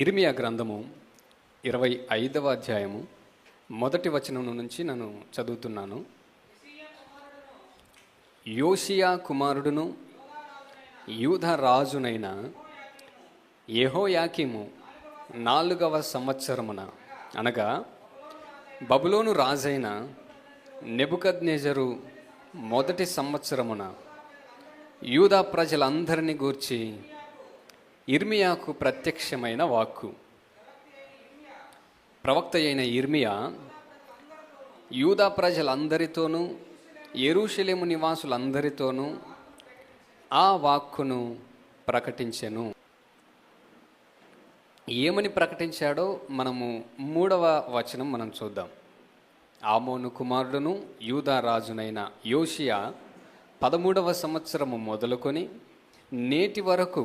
ఇర్మియా గ్రంథము 25వ అధ్యాయము మొదటి వచనం నుంచి నేను చదువుతున్నాను. యోషియా కుమారుడును యూదా రాజునైన యెహోయాకీము 4వ సంవత్సరమున అనగా బబులోను రాజైన నెబుకద్నెజరు మొదటి సంవత్సరమున యూదా ప్రజలందరినీ గూర్చి ఇర్మియాకు ప్రత్యక్షమైన వాక్కు. ప్రవక్త అయిన ఇర్మియా యూదా ప్రజలందరితోనూ యెరూషలేము నివాసులందరితోనూ ఆ వాక్కును ప్రకటించెను. ఏమని ప్రకటించాడో మనము 3వ వచనం మనం చూద్దాం. ఆమోను కుమారుడును యూదా రాజునైన యోషియా 13వ సంవత్సరము మొదలుకొని నేటి వరకు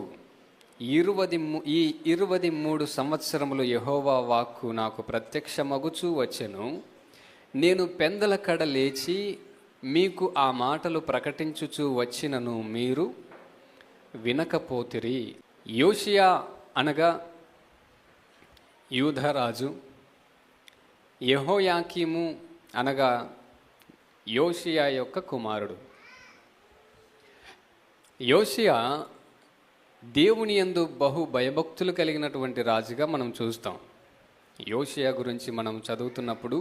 23 సంవత్సరములు యెహోవా వాక్కు నాకు ప్రత్యక్షమగుచూ వచ్చెను. నేను పెందల కడ లేచి మీకు ఆ మాటలు ప్రకటించుచూ వచ్చినను మీరు వినకపోతిరి. యోషియా అనగా యూదారాజు, యెహోయాకీము అనగా యోషియా యొక్క కుమారుడు. యోషియా దేవుని యందు బహు భయభక్తులు కలిగినటువంటి రాజుగా మనం చూస్తాం. యోషియా గురించి మనం చదువుతున్నప్పుడు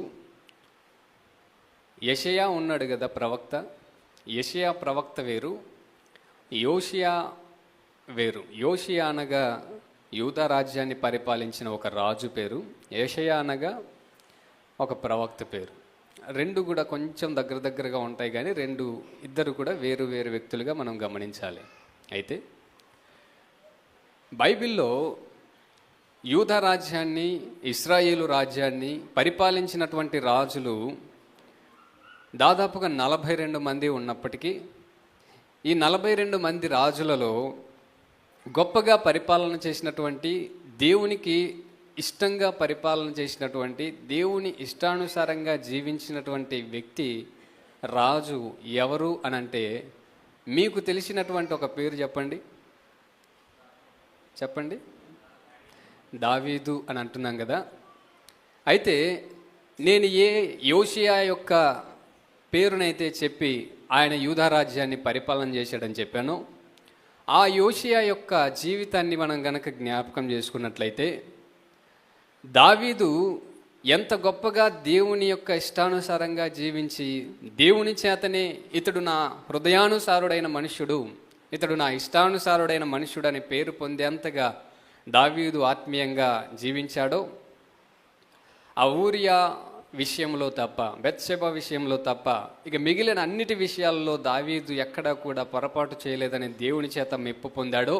యెషయా ఉన్నాడు కదా ప్రవక్త. యెషయా ప్రవక్త వేరు, యోషియా వేరు. యోషియా అనగా యూదా రాజ్యాన్ని పరిపాలించిన ఒక రాజు పేరు, యెషయా అనగా ఒక ప్రవక్త పేరు. రెండు కూడా కొంచెం దగ్గరగా ఉంటాయి, కానీ ఇద్దరు కూడా వేరు వేరు వ్యక్తులుగా మనం గమనించాలి. అయితే బైబిల్లో యూదా రాజ్యాన్ని, ఇశ్రాయేలు రాజ్యాన్ని పరిపాలించినటువంటి రాజులు దాదాపుగా 42 మంది ఉన్నప్పటికీ ఈ 42 మంది రాజులలో గొప్పగా పరిపాలన చేసినటువంటి, దేవునికి ఇష్టంగా పరిపాలన చేసినటువంటి, దేవుని ఇష్టానుసారంగా జీవించినటువంటి వ్యక్తి రాజు ఎవరు అనంటే, మీకు తెలిసినటువంటి ఒక పేరు చెప్పండి. దావీదు అని అంటున్నాం కదా. అయితే నేను యోషియా యొక్క పేరునైతే చెప్పి ఆయన యూదా రాజ్యాన్ని పరిపాలన చేశాడని చెప్పాను, ఆ యోషియా యొక్క జీవితాన్ని మనం గనక జ్ఞాపకం చేసుకున్నట్లయితే, దావీదు ఎంత గొప్పగా దేవుని యొక్క ఇష్టానుసారంగా జీవించి, దేవుని చేతనే ఇతడు నా హృదయానుసారుడైన మనుష్యుడు, ఇతడు నా ఇష్టానుసారుడైన మనుష్యుడు అని పేరు పొందేంతగా దావీదు ఆత్మీయంగా జీవించాడో, ఆ ఊరియా విషయంలో తప్ప, బెత్షెబ విషయంలో తప్ప ఇక మిగిలిన అన్నిటి విషయాల్లో దావీదు ఎక్కడా కూడా పొరపాటు చేయలేదని దేవుని చేత మెప్పు పొందాడో,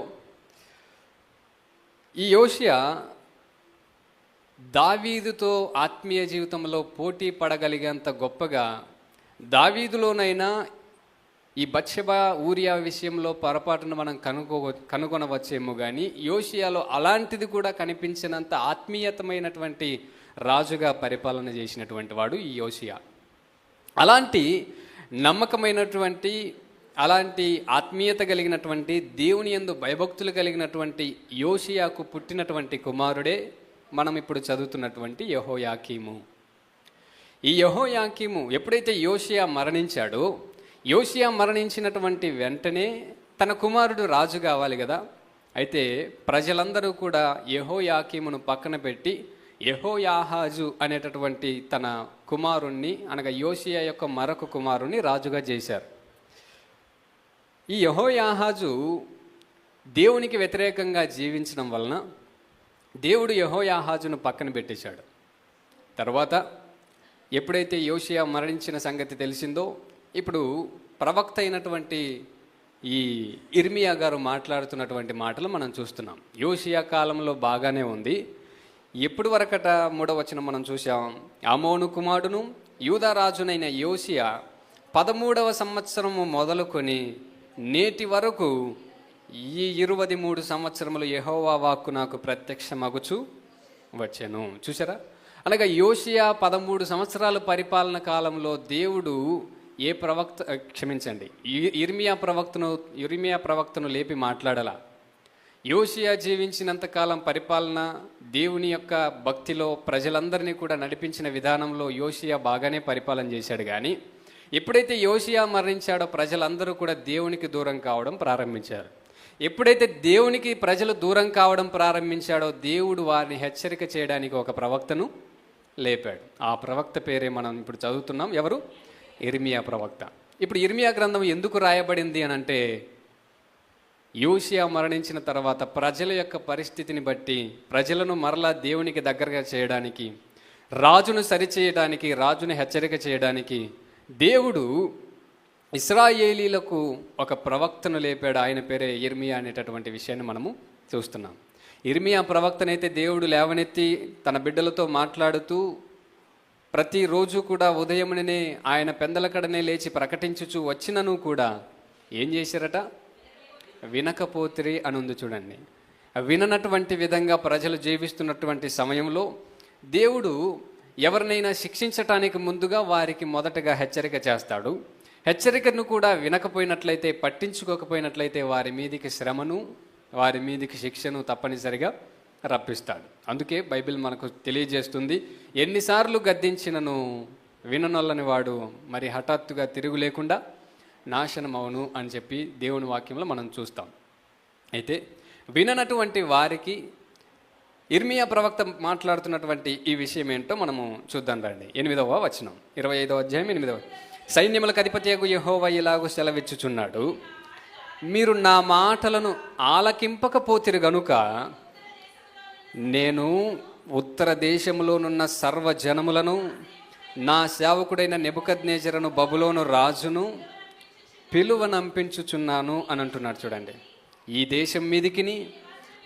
ఈ యోషియా దావీదుతో ఆత్మీయ జీవితంలో పోటీ పడగలిగేంత గొప్పగా, దావీదులోనైనా ఈ బత్షెబ ఊరియా విషయంలో పొరపాటును మనం కనుగొనవచ్చేమో, కానీ యోషియాలో అలాంటిది కూడా కనిపించినంత ఆత్మీయతమైనటువంటి రాజుగా పరిపాలన చేసినటువంటి వాడు ఈ యోషియా. అలాంటి నమ్మకమైనటువంటి, అలాంటి ఆత్మీయత కలిగినటువంటి, దేవుని యందు భయభక్తులు కలిగినటువంటి యోషియాకు పుట్టినటువంటి కుమారుడే మనం ఇప్పుడు చదువుతున్నటువంటి యెహోయాకీము. ఈ యెహోయాకీము ఎప్పుడైతే యోషియా మరణించాడో, యోషియా మరణించినటువంటి వెంటనే తన కుమారుడు రాజు కావాలి కదా. అయితే ప్రజలందరూ కూడా యెహోయాకీమును పక్కన పెట్టి యెహోయాహాజు అనేటటువంటి తన కుమారుణ్ణి, అనగా యోషియా యొక్క మరొక కుమారుణ్ణి రాజుగా చేశారు. ఈ యెహోయాహాజు దేవునికి వ్యతిరేకంగా జీవించడం వలన దేవుడు యెహోయాహాజును పక్కన పెట్టేశాడు. తర్వాత ఎప్పుడైతే యోషియా మరణించిన సంగతి తెలిసిందో, ఇప్పుడు ప్రవక్త అయినటువంటి ఈ ఇర్మియా గారు మాట్లాడుతున్నటువంటి మాటలు మనం చూస్తున్నాం. యోషియా కాలంలో బాగానే ఉంది. ఎప్పుడు వరకట 3వ వచనం మనం చూసాం. ఆమోను కుమారుడును యూదా రాజునైన యోషియా 13వ సంవత్సరము మొదలుకొని నేటి వరకు ఈ 23 సంవత్సరములు యెహోవా వాక్కు నాకు ప్రత్యక్షమగుచు వచ్చెను. చూసారా? అనగా యోషియా 13 సంవత్సరాల పరిపాలన కాలంలో దేవుడు ఇర్మియా ప్రవక్తను లేపి మాట్లాడాల. యోషియా జీవించినంత కాలం పరిపాలన, దేవుని యొక్క భక్తిలో ప్రజలందరినీ కూడా నడిపించిన విధానంలో యోషియా బాగానే పరిపాలన చేశాడు. కానీ ఎప్పుడైతే యోషియా మరణించాడో ప్రజలందరూ కూడా దేవునికి దూరం కావడం ప్రారంభించారు. ఎప్పుడైతే దేవునికి ప్రజలు దూరం కావడం ప్రారంభించాడో దేవుడు వారిని హెచ్చరిక చేయడానికి ఒక ప్రవక్తను లేపాడు. ఆ ప్రవక్త పేరే మనం ఇప్పుడు చదువుతున్నాం. ఎవరు? ఇర్మియా ప్రవక్త. ఇప్పుడు ఇర్మియా గ్రంథం ఎందుకు రాయబడింది అని అంటే, యోషియా మరణించిన తర్వాత ప్రజల యొక్క పరిస్థితిని బట్టి ప్రజలను మరలా దేవునికి దగ్గరగా చేయడానికి, రాజును సరిచేయడానికి, రాజును హెచ్చరిక చేయడానికి దేవుడు ఇశ్రాయేలీలకు ఒక ప్రవక్తను లేపాడు. ఆయన పేరే ఇర్మియా అనేటటువంటి విషయాన్ని మనము చూస్తున్నాం. ఇర్మియా ప్రవక్తనైతే దేవుడు లేవనెత్తి తన బిడ్డలతో మాట్లాడుతూ ప్రతిరోజు కూడా ఉదయముననే ఆయన పెందలకడనే లేచి ప్రకటించుచు వచ్చినను కూడా ఏం చేశారట? వినకపోతిరి అని ఉంది చూడండి. విననటువంటి విధంగా ప్రజలు జీవిస్తున్నటువంటి సమయంలో దేవుడు ఎవరినైనా శిక్షించటానికి ముందుగా వారికి మొదటగా హెచ్చరిక చేస్తాడు. హెచ్చరికను కూడా వినకపోయినట్లయితే, పట్టించుకోకపోయినట్లయితే వారి మీదికి శ్రమను, వారి మీదికి శిక్షను తప్పనిసరిగా రప్పిస్తాడు. అందుకే బైబిల్ మనకు తెలియజేస్తుంది, ఎన్నిసార్లు గద్దించినను విననొల్లని వాడు మరి హఠాత్తుగా తిరుగు లేకుండా నాశనమవును అని చెప్పి దేవుని వాక్యంలో మనం చూస్తాం. అయితే విననటువంటి వారికి ఇర్మియా ప్రవక్త మాట్లాడుతున్నటువంటి ఈ విషయం ఏంటో మనము చూద్దాం రండి. 8వ వచనం, 25వ అధ్యాయం 8వ. సైన్యములకు అధిపతియగు యెహోవా ఇలాగు సెలవిచ్చుచున్నాడు, మీరు నా మాటలను ఆలకింపకపోతిరు గనుక నేను ఉత్తర దేశంలోనున్న సర్వజనములను, నా సేవకుడైన నెబుకద్నెజరును బబులోను రాజును పిలువనంపించుచున్నాను అని అంటున్నాడు. చూడండి, ఈ దేశం మీదికిని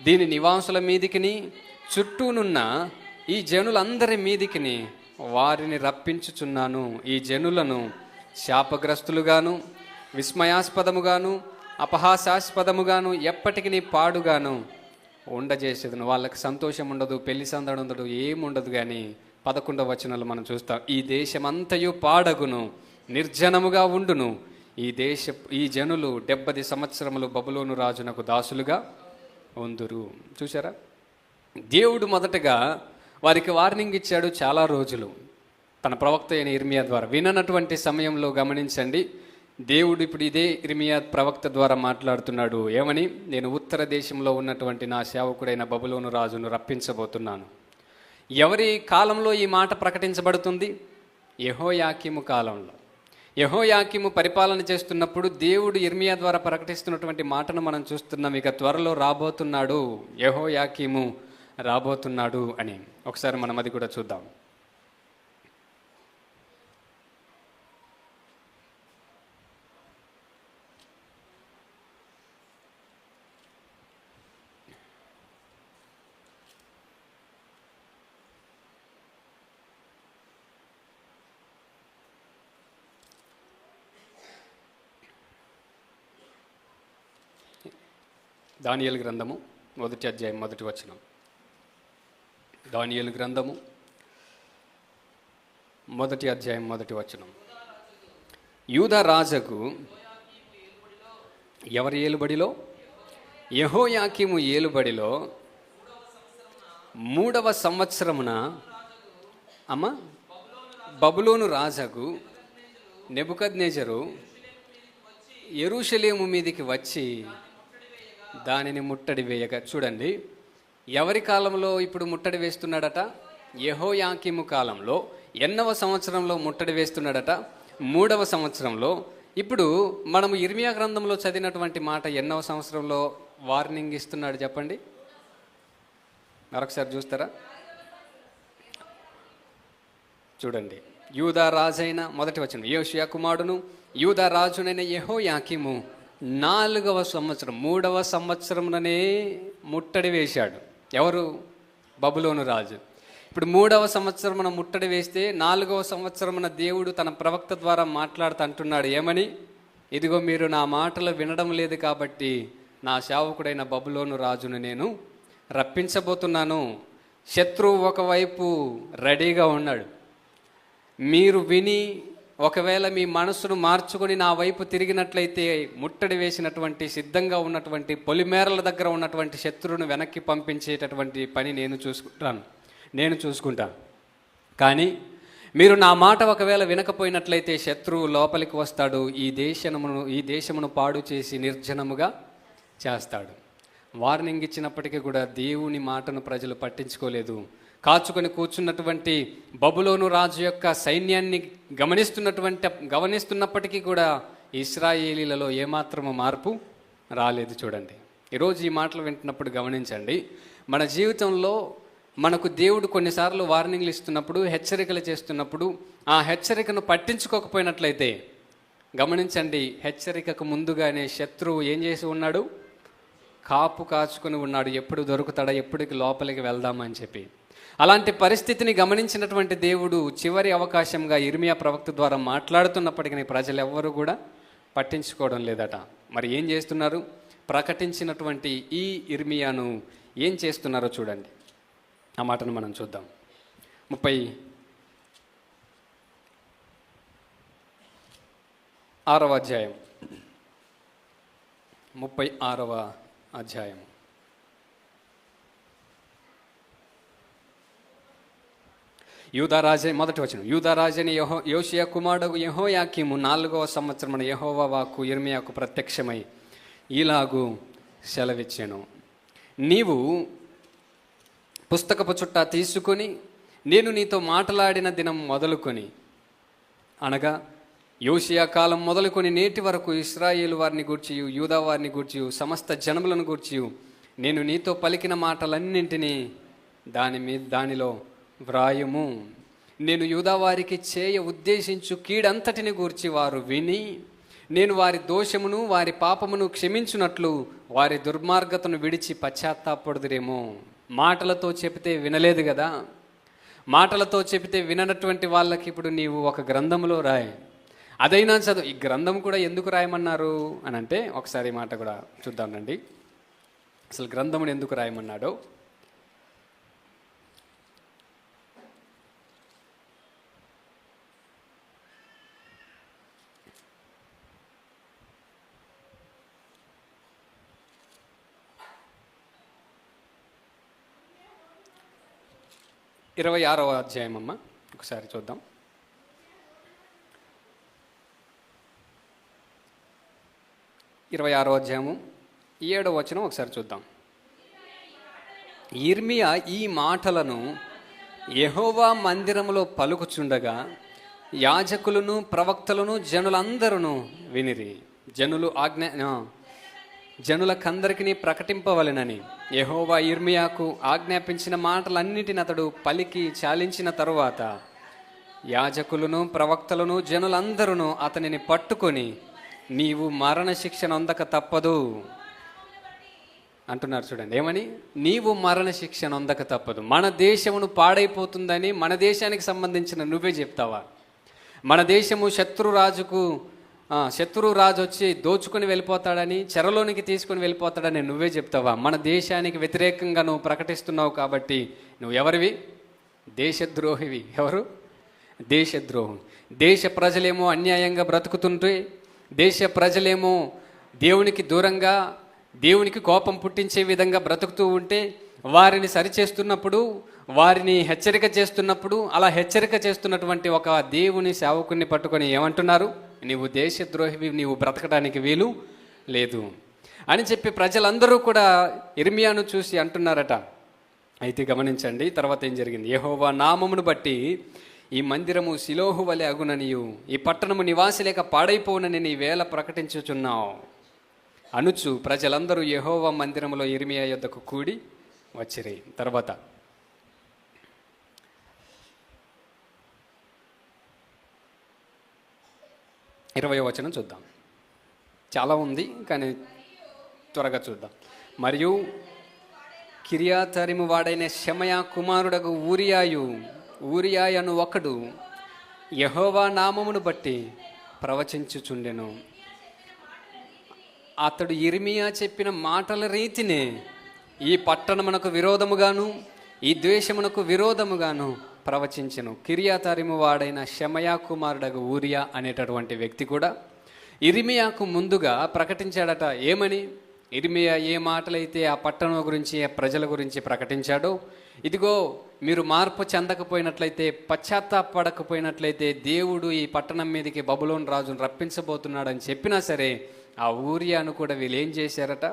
దీని నివాసుల మీదికిని చుట్టూనున్న ఈ జనులందరి మీదికిని వారిని రప్పించుచున్నాను. ఈ జనులను శాపగ్రస్తులుగాను, విస్మయాస్పదముగాను, అపహాసాస్పదముగాను, ఎప్పటికీ పాడుగాను ఉండజేసేదను. వాళ్ళకి సంతోషం ఉండదు, పెళ్లి సందడి ఉండదు, ఏముండదు. కానీ 11వ వచనంలో మనం చూస్తాం, ఈ దేశమంతయు పాడగును, నిర్జనముగా ఉండును. ఈ జనులు 70 సంవత్సరములు బబులోను రాజునకు దాసులుగా ఉందురు. చూసారా, దేవుడు మొదటగా వారికి వార్నింగ్ ఇచ్చాడు చాలా రోజులు తన ప్రవక్త అయిన ఇర్మియా ద్వారా. విననటువంటి సమయంలో గమనించండి, దేవుడు ఇప్పుడు ఇదే ఇర్మియా ప్రవక్త ద్వారా మాట్లాడుతున్నాడు. ఏమని? నేను ఉత్తర దేశంలో ఉన్నటువంటి నా సేవకుడైన బబులోను రాజును రప్పించబోతున్నాను. ఎవరి కాలంలో ఈ మాట ప్రకటించబడుతుంది? యెహోయాకీము కాలంలో. యెహోయాకీము పరిపాలన చేస్తున్నప్పుడు దేవుడు ఇర్మియా ద్వారా ప్రకటిస్తున్నటువంటి మాటను మనం చూస్తున్నాం. ఇక త్వరలో రాబోతున్నాడు, యెహోయాకీము రాబోతున్నాడు అని. ఒకసారి మనం అది కూడా చూద్దాం. దానియేలు గ్రంథము 1వ అధ్యాయం 1వ వచనం. దానియేలు గ్రంథము 1వ అధ్యాయం 1వ వచనం. యూదా రాజుకు ఎవరి ఏలుబడిలో? యెహోయాకీము ఏలుబడిలో 3వ సంవత్సరమున బబులోను రాజుకు నెబుకద్నెజరు యెరూషలేము మీదికి వచ్చి దానిని ముట్టడి వేయగా. చూడండి, ఎవరి కాలంలో ఇప్పుడు ముట్టడి వేస్తున్నాడట? యెహోయాకీము కాలంలో. ఎన్నవ సంవత్సరంలో ముట్టడి వేస్తున్నాడట? 3వ సంవత్సరంలో. ఇప్పుడు మనము ఇర్మియా గ్రంథంలో చదివినటువంటి మాట ఎన్నవ సంవత్సరంలో వార్నింగ్ ఇస్తున్నాడు చెప్పండి? మరొకసారి చూస్తారా? చూడండి, యూదా రాజైన, మొదటి వచనం, యోషియా కుమారుడును యూదా రాజునైన యెహోయాకీము 4వ సంవత్సరం, 3వ సంవత్సరంలోనే ముట్టడి వేశాడు. ఎవరు? బబులోను రాజు. ఇప్పుడు 3వ సంవత్సరమున ముట్టడి వేస్తే 4వ సంవత్సరమున దేవుడు తన ప్రవక్త ద్వారా అంటున్నాడు. ఏమని? ఇదిగో మీరు నా మాటలు వినడం లేదు కాబట్టి నా సేవకుడైన బబులోను రాజును నేను రప్పించబోతున్నాను. శత్రువు ఒకవైపు రెడీగా ఉన్నాడు. మీరు విని ఒకవేళ మీ మనసును మార్చుకొని నా వైపు తిరిగినట్లయితే ముట్టడి వేసినటువంటి సిద్ధంగా ఉన్నటువంటి పొలిమేరల దగ్గర ఉన్నటువంటి శత్రువును వెనక్కి పంపించేటటువంటి పని నేను చూసుకుంటాను. కానీ మీరు నా మాట ఒకవేళ వినకపోయినట్లయితే శత్రువు లోపలికి వస్తాడు, ఈ దేశమును పాడు చేసి నిర్జనముగా చేస్తాడు. వార్నింగ్ ఇచ్చినప్పటికీ కూడా దేవుని మాటను ప్రజలు పట్టించుకోలేదు. కాచుకొని కూర్చున్నటువంటి బబులోను రాజు యొక్క సైన్యాన్ని గమనిస్తున్నప్పటికీ కూడా ఇశ్రాయేలీలలో ఏమాత్రము మార్పు రాలేదు. చూడండి, ఈరోజు ఈ మాటలు వింటున్నప్పుడు గమనించండి, మన జీవితంలో మనకు దేవుడు కొన్నిసార్లు వార్నింగ్లు ఇస్తున్నప్పుడు, హెచ్చరికలు చేస్తున్నప్పుడు ఆ హెచ్చరికను పట్టించుకోకపోయినట్లయితే గమనించండి, హెచ్చరికకు ముందుగానే శత్రువు ఏం చేసి ఉన్నాడు? కాపు కాచుకొని ఉన్నాడు. ఎప్పుడు దొరుకుతాడా, ఎప్పటికి లోపలికి వెళ్దామని చెప్పి. అలాంటి పరిస్థితిని గమనించినటువంటి దేవుడు చివరి అవకాశంగా ఇర్మియా ప్రవక్త ద్వారా మాట్లాడుతున్నప్పటికీ ప్రజలు ఎవ్వరూ కూడా పట్టించుకోవడం లేదట. మరి ఏం చేస్తున్నారు? ప్రకటించినటువంటి ఈ ఇర్మియాను ఏం చేస్తున్నారో చూడండి. ఆ మాటను మనం చూద్దాం. 36వ అధ్యాయం 36వ అధ్యాయం యూదారాజే మొదటి వచనం. యూదారాజని యోషియా కుమారుడు యెహోయాకీము 4వ సంవత్సరమున యెహోవా వాక్కు ఇర్మియాకు ప్రత్యక్షమై ఇలాగు సెలవిచ్చెను. నీవు పుస్తకపు చుట్ట తీసుకొని నేను నీతో మాట్లాడిన దినం మొదలుకొని, అనగా యోషియా కాలం మొదలుకొని నేటి వరకు ఇశ్రాయేలు వారిని గూర్చియు యూదా వారిని గూర్చియు సమస్త జనములను గూర్చియు నేను నీతో పలికిన మాటలన్నింటినీ దానిలో వ్రాయుము. నేను యూదా వారికి చేయ ఉద్దేశించు కీడంతటిని గూర్చి వారు విని నేను వారి దోషమును వారి పాపమును క్షమించున్నట్లు వారి దుర్మార్గతను విడిచి పశ్చాత్తాపడుదురేమో. మాటలతో చెబితే వినలేదు కదా, మాటలతో చెబితే విననటువంటి వాళ్ళకి ఇప్పుడు నీవు ఒక గ్రంథంలో రాయి, అదైనా చదువు. ఈ గ్రంథం కూడా ఎందుకు రాయమన్నారు అని అంటే ఒకసారి మాట కూడా చూద్దామండి. అసలు గ్రంథమును ఎందుకు రాయమన్నాడో. ఇరవై 26వ అధ్యాయం అమ్మ, ఒకసారి చూద్దాం. 26వ అధ్యాయము 7వ వచనం ఒకసారి చూద్దాం. ఇర్మియా ఈ మాటలను యెహోవా మందిరములో పలుకుచుండగా యాజకులను ప్రవక్తలను జనులందరూ వినిరి. జనులకందరికీ ప్రకటింపవలెనని యెహోవా ఇర్మియాకు ఆజ్ఞాపించిన మాటలన్నిటిని అతడు పలికి చాలించిన తరువాత యాజకులను ప్రవక్తలను జనులందరూ అతనిని పట్టుకొని నీవు మరణశిక్ష నొందక తప్పదు అంటున్నారు. చూడండి ఏమని, నీవు మరణశిక్ష నొందక తప్పదు. మన దేశమును పాడైపోతుందని మన దేశానికి సంబంధించిన నువ్వే చెప్తావా? మన దేశము శత్రురాజు వచ్చి దోచుకొని వెళ్ళిపోతాడని, చెరలోనికి తీసుకొని వెళ్ళిపోతాడని నువ్వే చెప్తావా? మన దేశానికి వ్యతిరేకంగా నువ్వు ప్రకటిస్తున్నావు కాబట్టి నువ్వు ఎవరివి? దేశద్రోహివి. ఎవరు? దేశద్రోహం. దేశ ప్రజలేమో అన్యాయంగా బ్రతుకుతుంటే, దేశ ప్రజలేమో దేవునికి దూరంగా, దేవునికి కోపం పుట్టించే విధంగా బ్రతుకుతూ ఉంటే వారిని సరిచేస్తున్నప్పుడు, వారిని హెచ్చరిక చేస్తున్నప్పుడు, అలా హెచ్చరిక చేస్తున్నటువంటి ఒక దేవుని సేవకుని పట్టుకొని ఏమంటున్నారు? నీవు దేశద్రోహివి, నీవు బ్రతకడానికి వీలు లేదు అని చెప్పి ప్రజలందరూ కూడా ఇర్మియాను చూసి అంటున్నారట. అయితే గమనించండి తర్వాత ఏం జరిగింది. యెహోవా నామమును బట్టి ఈ మందిరము శిలోహు వలె అగుననియు ఈ పట్టణము నివాసి లేక పాడైపోనని నీ వేళ ప్రకటించుచున్నావు అనుచు ప్రజలందరూ యెహోవా మందిరములో ఇర్మియా యొద్దకు కూడి వచ్చిరి. తర్వాత 20వ వచనం చూద్దాం. చాలా ఉంది కానీ త్వరగా చూద్దాం. మరియు కిర్యాతరిము వాడైన షమయా కుమారుడగు ఊరియాయను ఒకడు యెహోవా నామమును బట్టి ప్రవచించుచుండెను. అతడు ఇర్మియా చెప్పిన మాటల రీతినే ఈ పట్టణమునకు విరోధముగాను, ఈ ద్వేషమునకు విరోధముగాను ప్రవచించెను. కిర్యాతారిము వాడైన షమయా కుమారుడగు ఊరియా అనేటటువంటి వ్యక్తి కూడా ఇర్మియాకు ముందుగా ప్రకటించాడట. ఏమని? ఇర్మియా ఏ మాటలైతే ఆ పట్టణం గురించి, ఆ ప్రజల గురించి ప్రకటించాడో, ఇదిగో మీరు మార్పు చెందకపోయినట్లయితే, పశ్చాత్తాపడకపోయినట్లయితే దేవుడు ఈ పట్టణం మీదకి బబులోను రాజును రప్పించబోతున్నాడు అని చెప్పినా సరే, ఆ ఊరియాను కూడా వీళ్ళు ఏం చేశారట?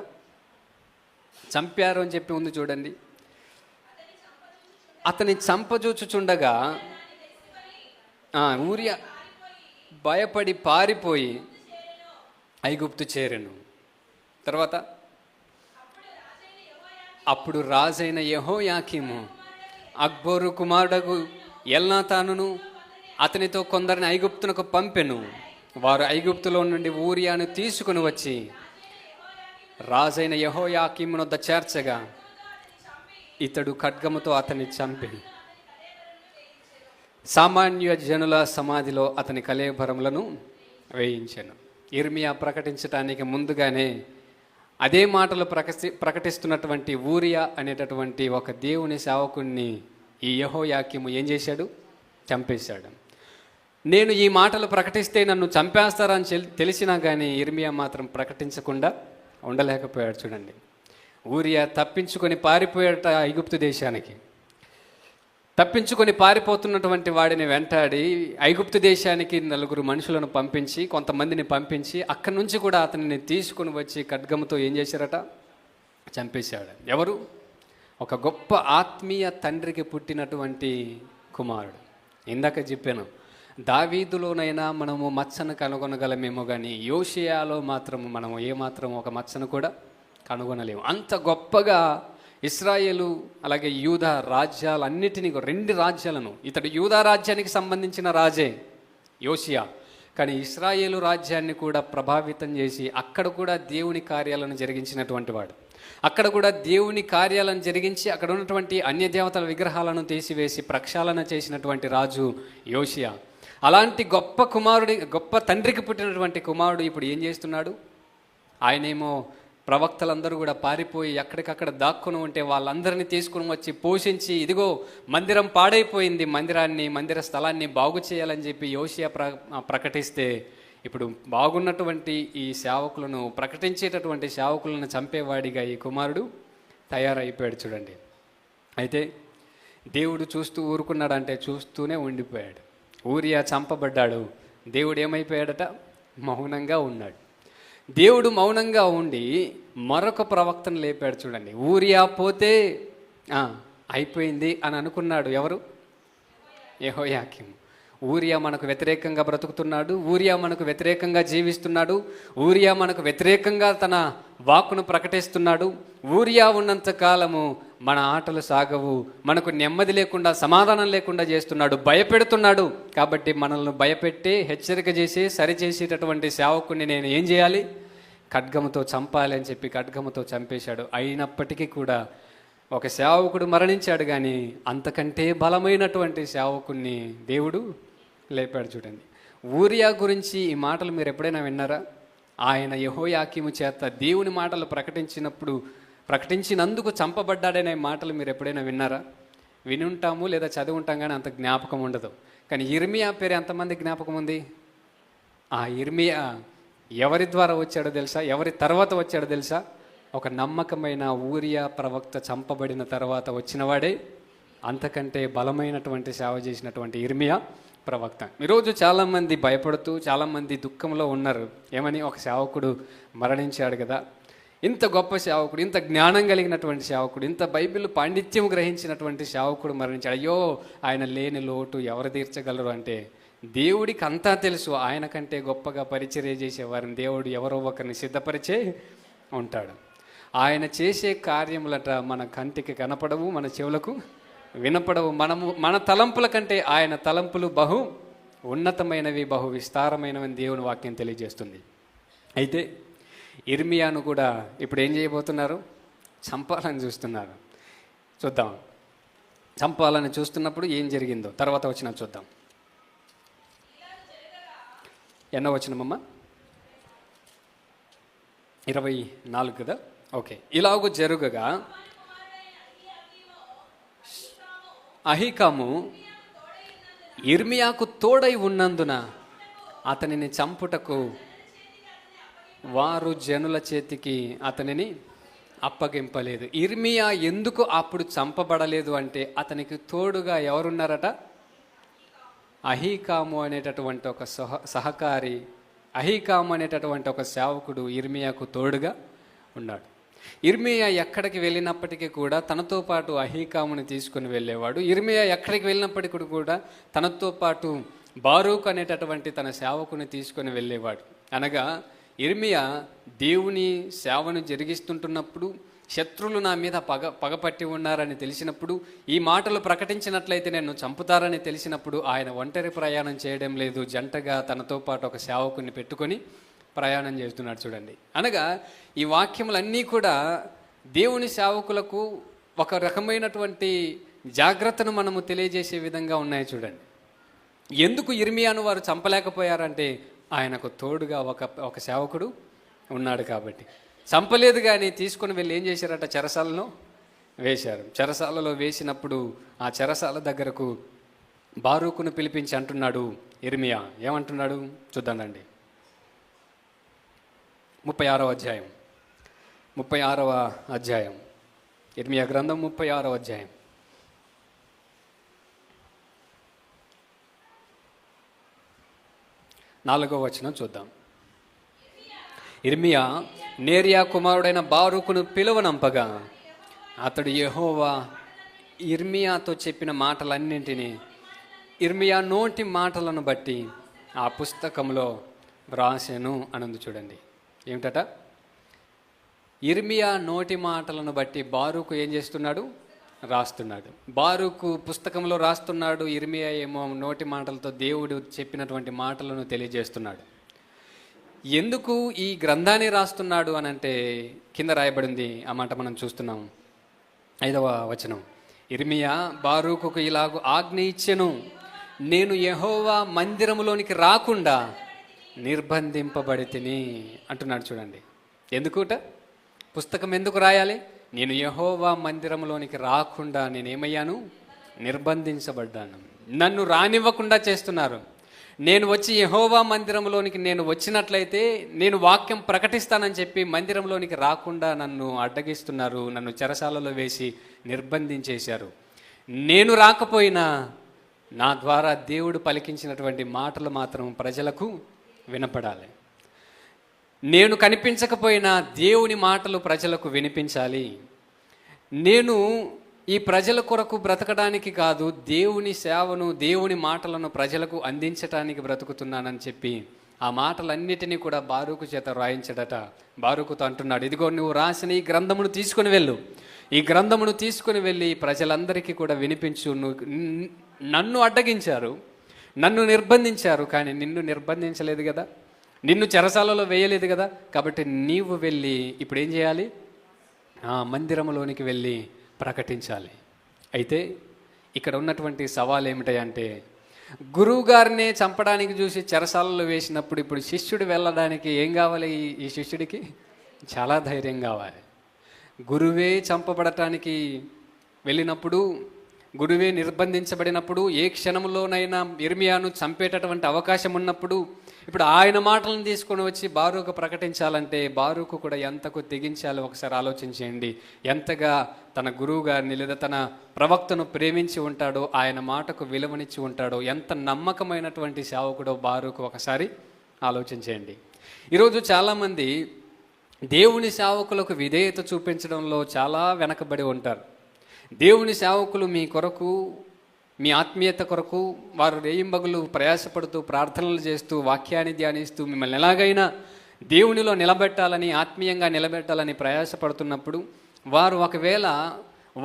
చంపారు అని చెప్పి ఉంది చూడండి. అతని చంపజూచుచుండగా ఊరియా భయపడి పారిపోయి ఐగుప్తు చేరెను. తర్వాత అప్పుడు రాజైన యెహోయాకీము అక్బోరు కుమారుడగు ఎల్నాతానును అతనితో కొందరిని ఐగుప్తునకు పంపెను. వారు ఐగుప్తులో నుండి ఊరియాను తీసుకుని వచ్చి రాజైన యెహోయాకీము వద్ద చేర్చగా ఇతడు ఖడ్గముతో అతన్ని చంపి సామాన్య జనుల సమాధిలో అతని కళేబరములను వేయించెను. ఇర్మియా ప్రకటించడానికి ముందుగానే అదే మాటలు ప్రకటిస్తున్నటువంటి ఊరియా అనేటటువంటి ఒక దేవుని సేవకుణ్ణి ఈ యెహోయాకీము ఏం చేశాడు? చంపేశాడు. నేను ఈ మాటలు ప్రకటిస్తే నన్ను చంపేస్తారని తెలిసినా కానీ ఇర్మియా మాత్రం ప్రకటించకుండా ఉండలేకపోయాడు. చూడండి, ఊరియా తప్పించుకొని పారిపోయాట ఐగుప్తు దేశానికి. తప్పించుకొని పారిపోతున్నటువంటి వాడిని వెంటాడి ఐగుప్తు దేశానికి 4 మనుషులను పంపించి, కొంతమందిని పంపించి, అక్కడి నుంచి కూడా అతనిని తీసుకుని వచ్చి ఖడ్గముతో ఏం చేశారట? చంపేశాడు. ఎవరు? ఒక గొప్ప ఆత్మీయ తండ్రికి పుట్టినటువంటి కుమారుడు. ఇందాక చెప్పాను, దావీదులోనైనా మనము మచ్చను కనుగొనగలమేమో కానీ యోషియాలో మాత్రము మనము ఏమాత్రం ఒక మచ్చను కూడా కనుగొనలేము. అంత గొప్పగా ఇశ్రాయేలు అలాగే యూదా రాజ్యాలన్నిటినీ, 2 రాజ్యాలను, ఇతడు యూదా రాజ్యానికి సంబంధించిన రాజే యోషియా, కానీ ఇశ్రాయేలు రాజ్యాన్ని కూడా ప్రభావితం చేసి అక్కడ కూడా దేవుని కార్యాలను జరిగించినటువంటి వాడు. అక్కడ కూడా దేవుని కార్యాలను జరిగించి అక్కడ ఉన్నటువంటి అన్యదేవతల విగ్రహాలను తీసివేసి ప్రక్షాళన చేసినటువంటి రాజు యోషియా. అలాంటి గొప్ప తండ్రికి పుట్టినటువంటి కుమారుడు ఇప్పుడు ఏం చేస్తున్నాడు? ఆయనేమో ప్రవక్తలందరూ కూడా పారిపోయి ఎక్కడికక్కడ దాక్కుని ఉంటే వాళ్ళందరినీ తీసుకుని వచ్చి పోషించి, ఇదిగో మందిరం పాడైపోయింది, మందిర స్థలాన్ని బాగు చేయాలని చెప్పి యోషియా ప్రకటిస్తే, ఇప్పుడు బాగున్నటువంటి ఈ సేవకులను, ప్రకటించేటటువంటి సేవకులను చంపేవాడిగా ఈ కుమారుడు తయారైపోయాడు. చూడండి, అయితే దేవుడు చూస్తూ ఊరుకున్నాడంటే చూస్తూనే ఉండిపోయాడు. ఊరియా చంపబడ్డాడు. దేవుడు ఏమైపోయాడట? మౌనంగా ఉన్నాడు. దేవుడు మౌనంగా ఉండి మరొక ప్రవక్తను లేపాడు. చూడండి, ఊరియా పోతే అయిపోయింది అని అనుకున్నాడు. ఎవరు? యెహోయాకీము. ఊరియా మనకు వ్యతిరేకంగా బ్రతుకుతున్నాడు, ఊరియా మనకు వ్యతిరేకంగా జీవిస్తున్నాడు, ఊరియా మనకు వ్యతిరేకంగా తన వాక్కును ప్రకటిస్తున్నాడు. ఊరియా ఉన్నంత కాలము మన ఆటలు సాగవు, మనకు నెమ్మది లేకుండా, సమాధానం లేకుండా చేస్తున్నాడు, భయపెడుతున్నాడు. కాబట్టి మనల్ని భయపెట్టి హెచ్చరిక చేసి సరిచేసేటటువంటి సేవకుని నేను ఏం చేయాలి? ఖడ్గముతో చంపాలి అని చెప్పి ఖడ్గముతో చంపేశాడు. అయినప్పటికీ కూడా ఒక సేవకుడు మరణించాడు, కానీ అంతకంటే బలమైనటువంటి సేవకుణ్ణి దేవుడు లేపాడు. చూడండి, ఊరియా గురించి ఈ మాటలు మీరు ఎప్పుడైనా విన్నారా? ఆయన యెహోయాకీము చేత దేవుని మాటలు ప్రకటించినందుకు చంపబడ్డాడనే మాటలు మీరు ఎప్పుడైనా విన్నారా? విని ఉంటాము, లేదా చదివి ఉంటాం, కానీ అంత జ్ఞాపకం ఉండదు. కానీ ఇర్మియా పేరు ఎంతమంది జ్ఞాపకం ఉంది? ఆ ఇర్మియా ఎవరి ద్వారా వచ్చాడో తెలుసా? ఎవరి తర్వాత వచ్చాడో తెలుసా? ఒక నమ్మకమైన ఊరియా ప్రవక్త చంపబడిన తర్వాత వచ్చినవాడే అంతకంటే బలమైనటువంటి సేవ చేసినటువంటి ఇర్మియా ప్రవక్త. ఈరోజు చాలామంది భయపడుతూ, చాలామంది దుఃఖంలో ఉన్నారు. ఏమని? ఒక సేవకుడు మరణించాడు కదా, ఇంత గొప్ప సేవకుడు, ఇంత జ్ఞానం కలిగినటువంటి సేవకుడు, ఇంత బైబిల్ పాండిత్యం గ్రహించినటువంటి సేవకుడు మరణించాడు. అయ్యో, ఆయన లేని లోటు ఎవరు తీర్చగలరు అంటే, దేవుడికి అంతా తెలుసు. ఆయన కంటే గొప్పగా పరిచర్య చేసేవారిని దేవుడు ఎవరో ఒకరిని సిద్ధపరిచే ఉంటాడు. ఆయన చేసే కార్యములట మన కంటికి కనపడవు, మన చెవులకు వినపడవు. మన తలంపుల కంటే ఆయన తలంపులు బహు ఉన్నతమైనవి, బహు విస్తారమైనవి దేవుని వాక్యం తెలియజేస్తుంది. అయితే ఇర్మియాను కూడా ఇప్పుడు ఏం చేయబోతున్నారు? చంపాలని చూస్తున్నారు. చూద్దాం, చంపాలని చూస్తున్నప్పుడు ఏం జరిగిందో తర్వాత వచ్చిన చూద్దాం. ఎన్నో వచ్చినమ్మా? 24 కదా? ఓకే. ఇలాగూ జరుగగా అహీకాము యిర్మీయాకు తోడై ఉన్నందున అతనిని చంపుటకు వారు జనుల చేతికి అతనిని అప్పగింపలేదు. యిర్మీయా ఎందుకు అప్పుడు చంపబడలేదు అంటే అతనికి తోడుగా ఎవరున్నారట? అహీకాము అనేటటువంటి ఒక సహకారి, అహీకాము అనేటటువంటి ఒక సేవకుడు యిర్మీయాకు తోడుగా ఉన్నాడు. యిర్మీయా ఎక్కడికి వెళ్ళినప్పటికీ కూడా తనతో పాటు అహీకాముని తీసుకుని వెళ్ళేవాడు. యిర్మీయా ఎక్కడికి వెళ్ళినప్పటికీ కూడా తనతో పాటు బారూక్ అనేటటువంటి తన సేవకుని తీసుకొని వెళ్ళేవాడు. అనగా యిర్మీయా దేవుని సేవను జరిగిస్తుంటున్నప్పుడు శత్రువులు నా మీద పగపట్టి ఉన్నారని తెలిసినప్పుడు, ఈ మాటలు ప్రకటించినట్లయితే నన్ను చంపుతారని తెలిసినప్పుడు ఆయన ఒంటరి ప్రయాణం చేయడం లేదు, జంటగా తనతో పాటు ఒక సేవకుని పెట్టుకొని ప్రయాణం చేస్తున్నాడు. చూడండి, అనగా ఈ వాక్యములన్నీ కూడా దేవుని సేవకులకు ఒక రకమైనటువంటి జాగ్రత్తను మనము తెలియజేసే విధంగా ఉన్నాయి. చూడండి, ఎందుకు యిర్మీయాను వారు చంపలేకపోయారంటే ఆయనకు తోడుగా ఒక సేవకుడు ఉన్నాడు కాబట్టి. చంపలేదు, కానీ తీసుకుని వెళ్ళి ఏం చేశారట? చెరసాలలో వేశారు. చెరసాలలో వేసినప్పుడు ఆ చెరసాల దగ్గరకు బారూకును పిలిపించి అంటున్నాడు యిర్మీయా. ఏమంటున్నాడు చూద్దామండి. 36వ అధ్యాయం యిర్మీయా గ్రంథం 36వ అధ్యాయం 4వ వచనం చూద్దాం. యిర్మీయా నేరియా కుమారుడైన బారూకును పిలువనంపగా అతడు యెహోవా యిర్మీయాతో చెప్పిన మాటలన్నింటినీ యిర్మీయా నోటి మాటలను బట్టి ఆ పుస్తకంలో వ్రాసెను అనందు. చూడండి, ఏమిటట? యిర్మీయా నోటి మాటలను బట్టి బారూకు ఏం చేస్తున్నాడు? రాస్తున్నాడు. బారూకు పుస్తకంలో రాస్తున్నాడు, యిర్మీయా ఏమో నోటి మాటలతో దేవుడు చెప్పినటువంటి మాటలను తెలియజేస్తున్నాడు. ఎందుకు ఈ గ్రంథాన్ని రాస్తున్నాడు అని అంటే కింద రాయబడింది, ఆ మాట మనం చూస్తున్నాం. 5వ వచనం, యిర్మీయా బారూకుకు ఇలాగు ఆజ్ఞ ఇచ్చెను, నేను యెహోవా మందిరములోనికి రాకుండా నిర్బంధింపబడితిని అంటున్నాడు. చూడండి, ఎందుకుట? పుస్తకం ఎందుకు రాయాలి? నేను యెహోవా మందిరంలోనికి రాకుండా నేనేమయ్యాను? నిర్బంధించబడ్డాను. నన్ను రానివ్వకుండా చేస్తున్నారు. నేను వచ్చి యెహోవా మందిరంలోనికి నేను వచ్చినట్లయితే నేను వాక్యం ప్రకటిస్తానని చెప్పి మందిరంలోనికి రాకుండా నన్ను అడ్డగిస్తున్నారు. నన్ను చెరసాలలో వేసి నిర్బంధించేశారు. నేను రాకపోయినా నా ద్వారా దేవుడు పలికించినటువంటి మాటలు మాత్రం ప్రజలకు వినపడాలి. నేను కనిపించకపోయినా దేవుని మాటలు ప్రజలకు వినిపించాలి. నేను ఈ ప్రజల కొరకు బ్రతకడానికి కాదు, దేవుని సేవను, దేవుని మాటలను ప్రజలకు అందించటానికి బ్రతుకుతున్నానని చెప్పి ఆ మాటలన్నిటినీ కూడా బారూకు చేత రాయించడట. బారూకుతో అంటున్నాడు, ఇదిగో నువ్వు రాసిన ఈ గ్రంథమును తీసుకుని వెళ్ళు, ఈ గ్రంథమును తీసుకుని వెళ్ళి ప్రజలందరికీ కూడా వినిపించు. నన్ను అడ్డగించారు, నన్ను నిర్బంధించారు, కానీ నిన్ను నిర్బంధించలేదు కదా, నిన్ను చెరసాలలో వేయలేదు కదా, కాబట్టి నీవు వెళ్ళి ఇప్పుడు ఏం చేయాలి? ఆ మందిరంలోనికి వెళ్ళి ప్రకటించాలి. అయితే ఇక్కడ ఉన్నటువంటి సవాల్ ఏమిటంటే, గురువు గారినే చంపడానికి చూసి చెరసాలలో వేసినప్పుడు ఇప్పుడు శిష్యుడు వెళ్ళడానికి ఏం కావాలి? ఈ శిష్యుడికి చాలా ధైర్యం కావాలి. గురువే చంపబడటానికి వెళ్ళినప్పుడు, గురువే నిర్బంధించబడినప్పుడు, ఏ క్షణంలోనైనా యిర్మీయాను చంపేటటువంటి అవకాశం ఉన్నప్పుడు ఇప్పుడు ఆయన మాటలను తీసుకొని వచ్చి బారూకు ప్రకటించాలంటే బారూకు కూడా ఎంతకు తెగించాలో ఒకసారి ఆలోచించేయండి. ఎంతగా తన గురువు గారిని లేదా తన ప్రవక్తను ప్రేమించి ఉంటాడో, ఆయన మాటకు విలువనిచ్చి ఉంటాడో, ఎంత నమ్మకమైనటువంటి సేవకుడో బారూకు ఒకసారి ఆలోచించేయండి. ఈరోజు చాలామంది దేవుని సేవకులకు విధేయత చూపించడంలో చాలా వెనకబడి ఉంటారు. దేవుని సేవకులు మీ కొరకు, మీ ఆత్మీయత కొరకు వారు రేయింబగులు ప్రయాసపడుతూ ప్రార్థనలు చేస్తూ వాక్యాన్ని ధ్యానిస్తూ మిమ్మల్ని ఎలాగైనా దేవునిలో నిలబెట్టాలని, ఆత్మీయంగా నిలబెట్టాలని ప్రయాసపడుతున్నప్పుడు వారు ఒకవేళ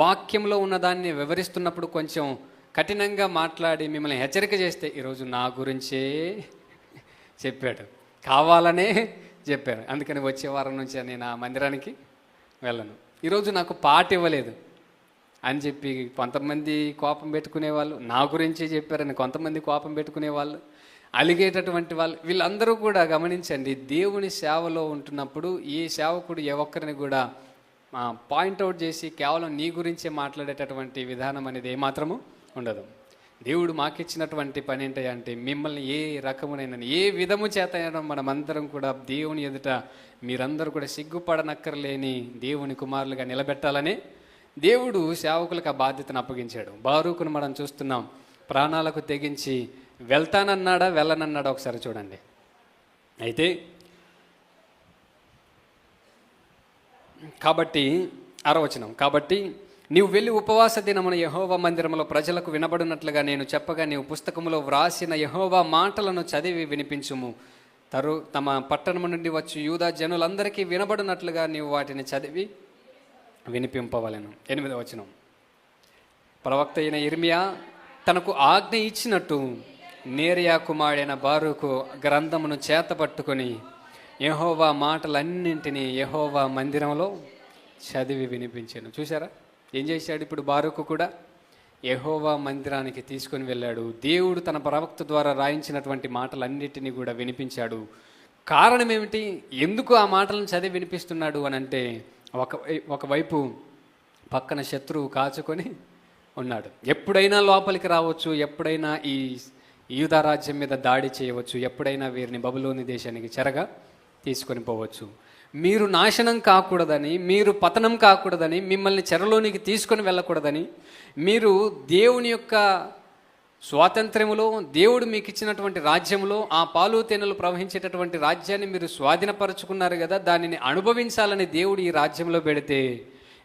వాక్యంలో ఉన్నదాన్ని వివరిస్తున్నప్పుడు కొంచెం కఠినంగా మాట్లాడి మిమ్మల్ని హెచ్చరిక చేస్తే, ఈరోజు నా గురించే చెప్పాడు, కావాలనే చెప్పారు, అందుకని వచ్చే వారం నుంచి నేను ఆ మందిరానికి వెళ్ళను, ఈరోజు నాకు పాట ఇవ్వలేదు అని చెప్పి కొంతమంది కోపం పెట్టుకునేవాళ్ళు, నా గురించి చెప్పారని కొంతమంది కోపం పెట్టుకునేవాళ్ళు, అలిగేటటువంటి వాళ్ళు. వీళ్ళందరూ కూడా గమనించండి, దేవుని సేవలో ఉంటున్నప్పుడు ఈ సేవకుడు ఏ ఒక్కరిని కూడా పాయింట్అవుట్ చేసి కేవలం నీ గురించే మాట్లాడేటటువంటి విధానం అనేది ఏమాత్రము ఉండదు. దేవుడు మాకిచ్చినటువంటి పని ఏంటి అంటే మిమ్మల్ని ఏ రకమునైన ఏ విధము చేత మనమందరం కూడా దేవుని ఎదుట మీరందరూ కూడా సిగ్గుపడనక్కర్లేని దేవుని కుమారులుగా నిలబెట్టాలని దేవుడు సేవకులకు ఆ బాధ్యతను అప్పగించాడు. బారూకును మనం చూస్తున్నాం, ప్రాణాలకు తెగించి వెళ్తానన్నాడా వెళ్ళనన్నాడా ఒకసారి చూడండి. అయితే కాబట్టి 6వ వచనం, కాబట్టి నీవు వెళ్ళి ఉపవాస దినమున యెహోవా మందిరములో ప్రజలకు వినబడినట్లుగా నేను చెప్పగా నీవు పుస్తకములో వ్రాసిన యెహోవా మాటలను చదివి వినిపించుము. తమ పట్టణము నుండి వచ్చి యూదా జనులందరికీ వినబడినట్లుగా నీవు వాటిని చదివి వినిపింపవలెను. 8వ వచనం, ప్రవక్త అయిన ఇర్మియా తనకు ఆజ్ఞ ఇచ్చినట్టు నేరియా కుమారుడైన బారూకు గ్రంథమును చేతపట్టుకొని యెహోవా మాటలన్నింటినీ యెహోవా మందిరంలో చదివి వినిపించాను. చూసారా ఏం చేశాడు? ఇప్పుడు బారూకు కూడా యెహోవా మందిరానికి తీసుకొని వెళ్ళాడు. దేవుడు తన ప్రవక్త ద్వారా రాయించినటువంటి మాటలన్నిటినీ కూడా వినిపించాడు. కారణం ఏమిటి? ఎందుకు ఆ మాటలను చదివి వినిపిస్తున్నాడు అని అంటే, ఒకవైపు పక్కన శత్రువు కాచుకొని ఉన్నాడు. ఎప్పుడైనా లోపలికి రావచ్చు, ఎప్పుడైనా ఈ యూదా రాజ్యం మీద దాడి చేయవచ్చు, ఎప్పుడైనా వీరిని బబులోని దేశానికి చెరగా తీసుకొని పోవచ్చు. మీరు నాశనం కాకూడదని, మీరు పతనం కాకూడదని, మిమ్మల్ని చెరలోనికి తీసుకొని వెళ్ళకూడదని, మీరు దేవుని యొక్క స్వాతంత్ర్యములో, దేవుడు మీకు ఇచ్చినటువంటి రాజ్యంలో ఆ పాలు తేనెలు ప్రవహించేటటువంటి రాజ్యాన్ని మీరు స్వాధీనపరుచుకున్నారు కదా, దానిని అనుభవించాలని దేవుడు ఈ రాజ్యంలో పెడితే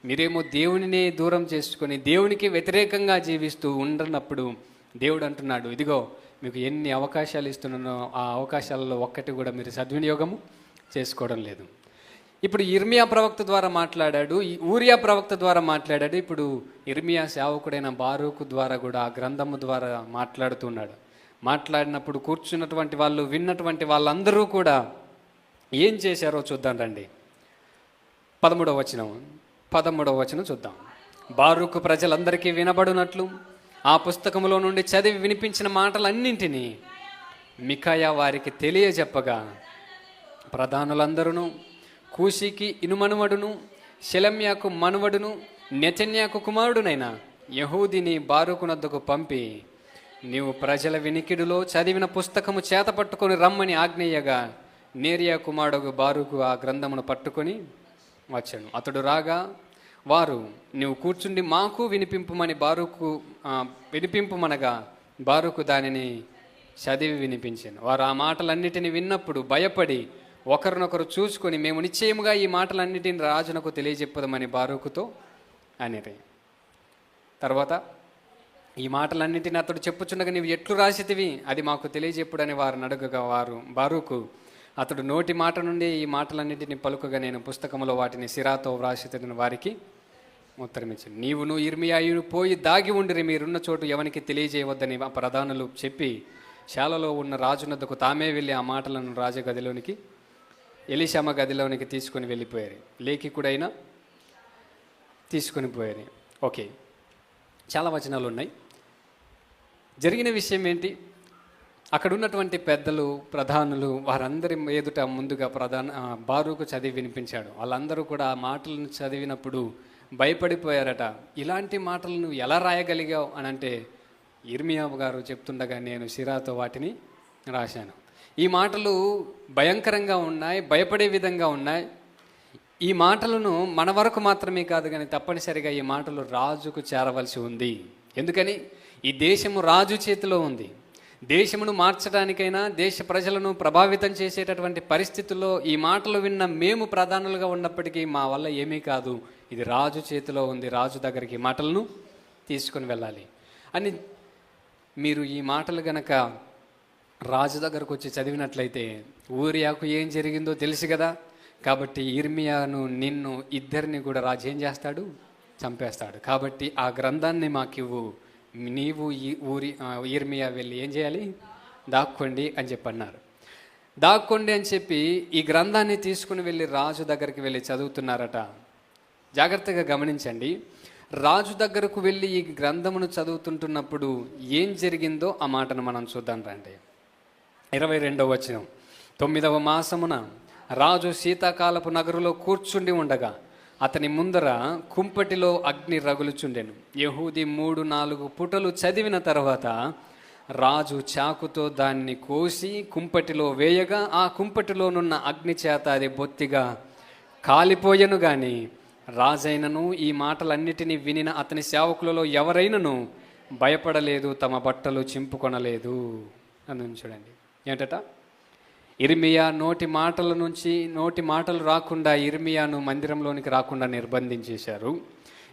మీరేమో దేవునినే దూరం చేసుకొని దేవునికి వ్యతిరేకంగా జీవిస్తూ ఉండనప్పుడు దేవుడు అంటున్నాడు, ఇదిగో మీకు ఎన్ని అవకాశాలు ఇస్తున్నానో ఆ అవకాశాలలో ఒక్కటి కూడా మీరు సద్వినియోగము చేసుకోవడం లేదు. ఇప్పుడు ఇర్మియా ప్రవక్త ద్వారా మాట్లాడాడు, ఊరియా ప్రవక్త ద్వారా మాట్లాడాడు. ఇప్పుడు ఇర్మియా సేవకుడైన బారూకు ద్వారా కూడా ఆ గ్రంథము ద్వారా మాట్లాడుతున్నాడు. మాట్లాడినప్పుడు కూర్చున్నటువంటి వాళ్ళు, విన్నటువంటి వాళ్ళందరూ కూడా ఏం చేశారో చూద్దాం రండి. 13వ వచనం చూద్దాం. బారూకు ప్రజలందరికీ వినబడినట్లు ఆ పుస్తకములో నుండి చదివి వినిపించిన మాటలన్నింటినీ మికాయా వారికి తెలియజెప్పగా ప్రధానులందరూ కూషికి ఇనుమనువడును షెలెమ్యాకు మనువడును నెతన్యాకు కుమారుడునైన యెహూదిని బారూకునొద్దకు పంపి నీవు ప్రజల వినికిడిలో చదివిన పుస్తకము చేత పట్టుకొని రమ్మని ఆజ్ఞేయగా నేరియా కుమారుడు బారూకు ఆ గ్రంథమును పట్టుకొని వచ్చాను. అతడు రాగా వారు నీవు కూర్చుండి మాకు వినిపింపుమనగా బారూకు దానిని చదివి వినిపించాను. వారు ఆ మాటలన్నిటిని విన్నప్పుడు భయపడి ఒకరినొకరు చూసుకొని మేము నిశ్చయముగా ఈ మాటలన్నిటిని రాజునకు తెలియజెప్పదమని బారూకుతో అనేది. తర్వాత ఈ మాటలన్నిటిని అతడు చెప్పుచుండగా నీవు ఎట్లు రాసితివి అది మాకు తెలియజెప్పుడని వారిని అడగగా బారూకు అతడు నోటి మాట నుండి ఈ మాటలన్నింటినీ పలుకగా నేను పుస్తకంలో వాటిని సిరాతో వ్రాసితని వారికి ఉత్తరమిచ్చాను. నీవును ఇర్మియాయును పోయి దాగి ఉండిరి, మీరున్న చోటు ఎవరికి తెలియజేయవద్దని ప్రధానులు చెప్పి శాలలో ఉన్న రాజునద్దకు తామే వెళ్ళి ఆ మాటలను రాజగదిలోనికి ఎలీషామ గదిలోనికి తీసుకొని వెళ్ళిపోయారు. లేఖికుడైనా తీసుకొని పోయారు. ఓకే, చాలా వచనాలు ఉన్నాయి. జరిగిన విషయం ఏంటి? అక్కడ ఉన్నటువంటి పెద్దలు, ప్రధానులు వారందరి ఎదుట ముందుగా బారూకు చదివి వినిపించాడు. వాళ్ళందరూ కూడా ఆ మాటలను చదివినప్పుడు భయపడిపోయారట. ఇలాంటి మాటలు నువ్వు ఎలా రాయగలిగావు అని అంటే ఇర్మియా గారు చెప్తుండగా నేను సిరాతో వాటిని రాశాను. ఈ మాటలు భయంకరంగా ఉన్నాయి, భయపడే విధంగా ఉన్నాయి. ఈ మాటలను మన వరకు మాత్రమే కాదు కానీ తప్పనిసరిగా ఈ మాటలు రాజుకు చేరవలసి ఉంది. ఎందుకని? ఈ దేశము రాజు చేతిలో ఉంది. దేశమును మార్చడానికైనా, దేశ ప్రజలను ప్రభావితం చేసేటటువంటి పరిస్థితుల్లో ఈ మాటలు విన్న మేము ప్రధానులుగా ఉన్నప్పటికీ మా వల్ల ఏమీ కాదు, ఇది రాజు చేతిలో ఉంది, రాజు దగ్గరికి మాటలను తీసుకొని వెళ్ళాలి అని. మీరు ఈ మాటలు గనక రాజు దగ్గరకు వచ్చి చదివినట్లయితే ఊరియాకు ఏం జరిగిందో తెలుసు కదా. కాబట్టి ఇర్మియాను, నిన్ను ఇద్దరిని కూడా రాజు ఏం చేస్తాడు? చంపేస్తాడు. కాబట్టి ఆ గ్రంథాన్ని మాకివ్వు, నీవు ఇర్మియా వెళ్ళి ఏం చేయాలి? దాక్కోండి అని చెప్పి అన్నారు. దాక్కోండి అని చెప్పి ఈ గ్రంథాన్ని తీసుకుని వెళ్ళి రాజు దగ్గరికి వెళ్ళి చదువుతున్నారట. జాగ్రత్తగా గమనించండి. రాజు దగ్గరకు వెళ్ళి ఈ గ్రంథమును చదువుతుంటున్నప్పుడు ఏం జరిగిందో ఆ మాటను మనం చూద్దాం రండి. 22వ వచనం. 9వ మాసమున రాజు శీతాకాలపు నగరులో కూర్చుండి ఉండగా అతని ముందర కుంపటిలో అగ్ని రగులుచుండెను. యెహూది 3-4 పుటలు చదివిన తర్వాత రాజు చాకుతో దాన్ని కోసి కుంపటిలో వేయగా ఆ కుంపటిలోనున్న అగ్ని చేత అది బొత్తిగా కాలిపోయెను. గాని రాజైనను ఈ మాటలన్నిటినీ వినిన అతని సేవకులలో ఎవరైనను భయపడలేదు, తమ బట్టలు చింపుకొనలేదు అని చూడండి. ఏంటట? ఇర్మియా నోటి మాటలు రాకుండా ఇర్మియాను మందిరంలోనికి రాకుండా నిర్బంధించేశారు.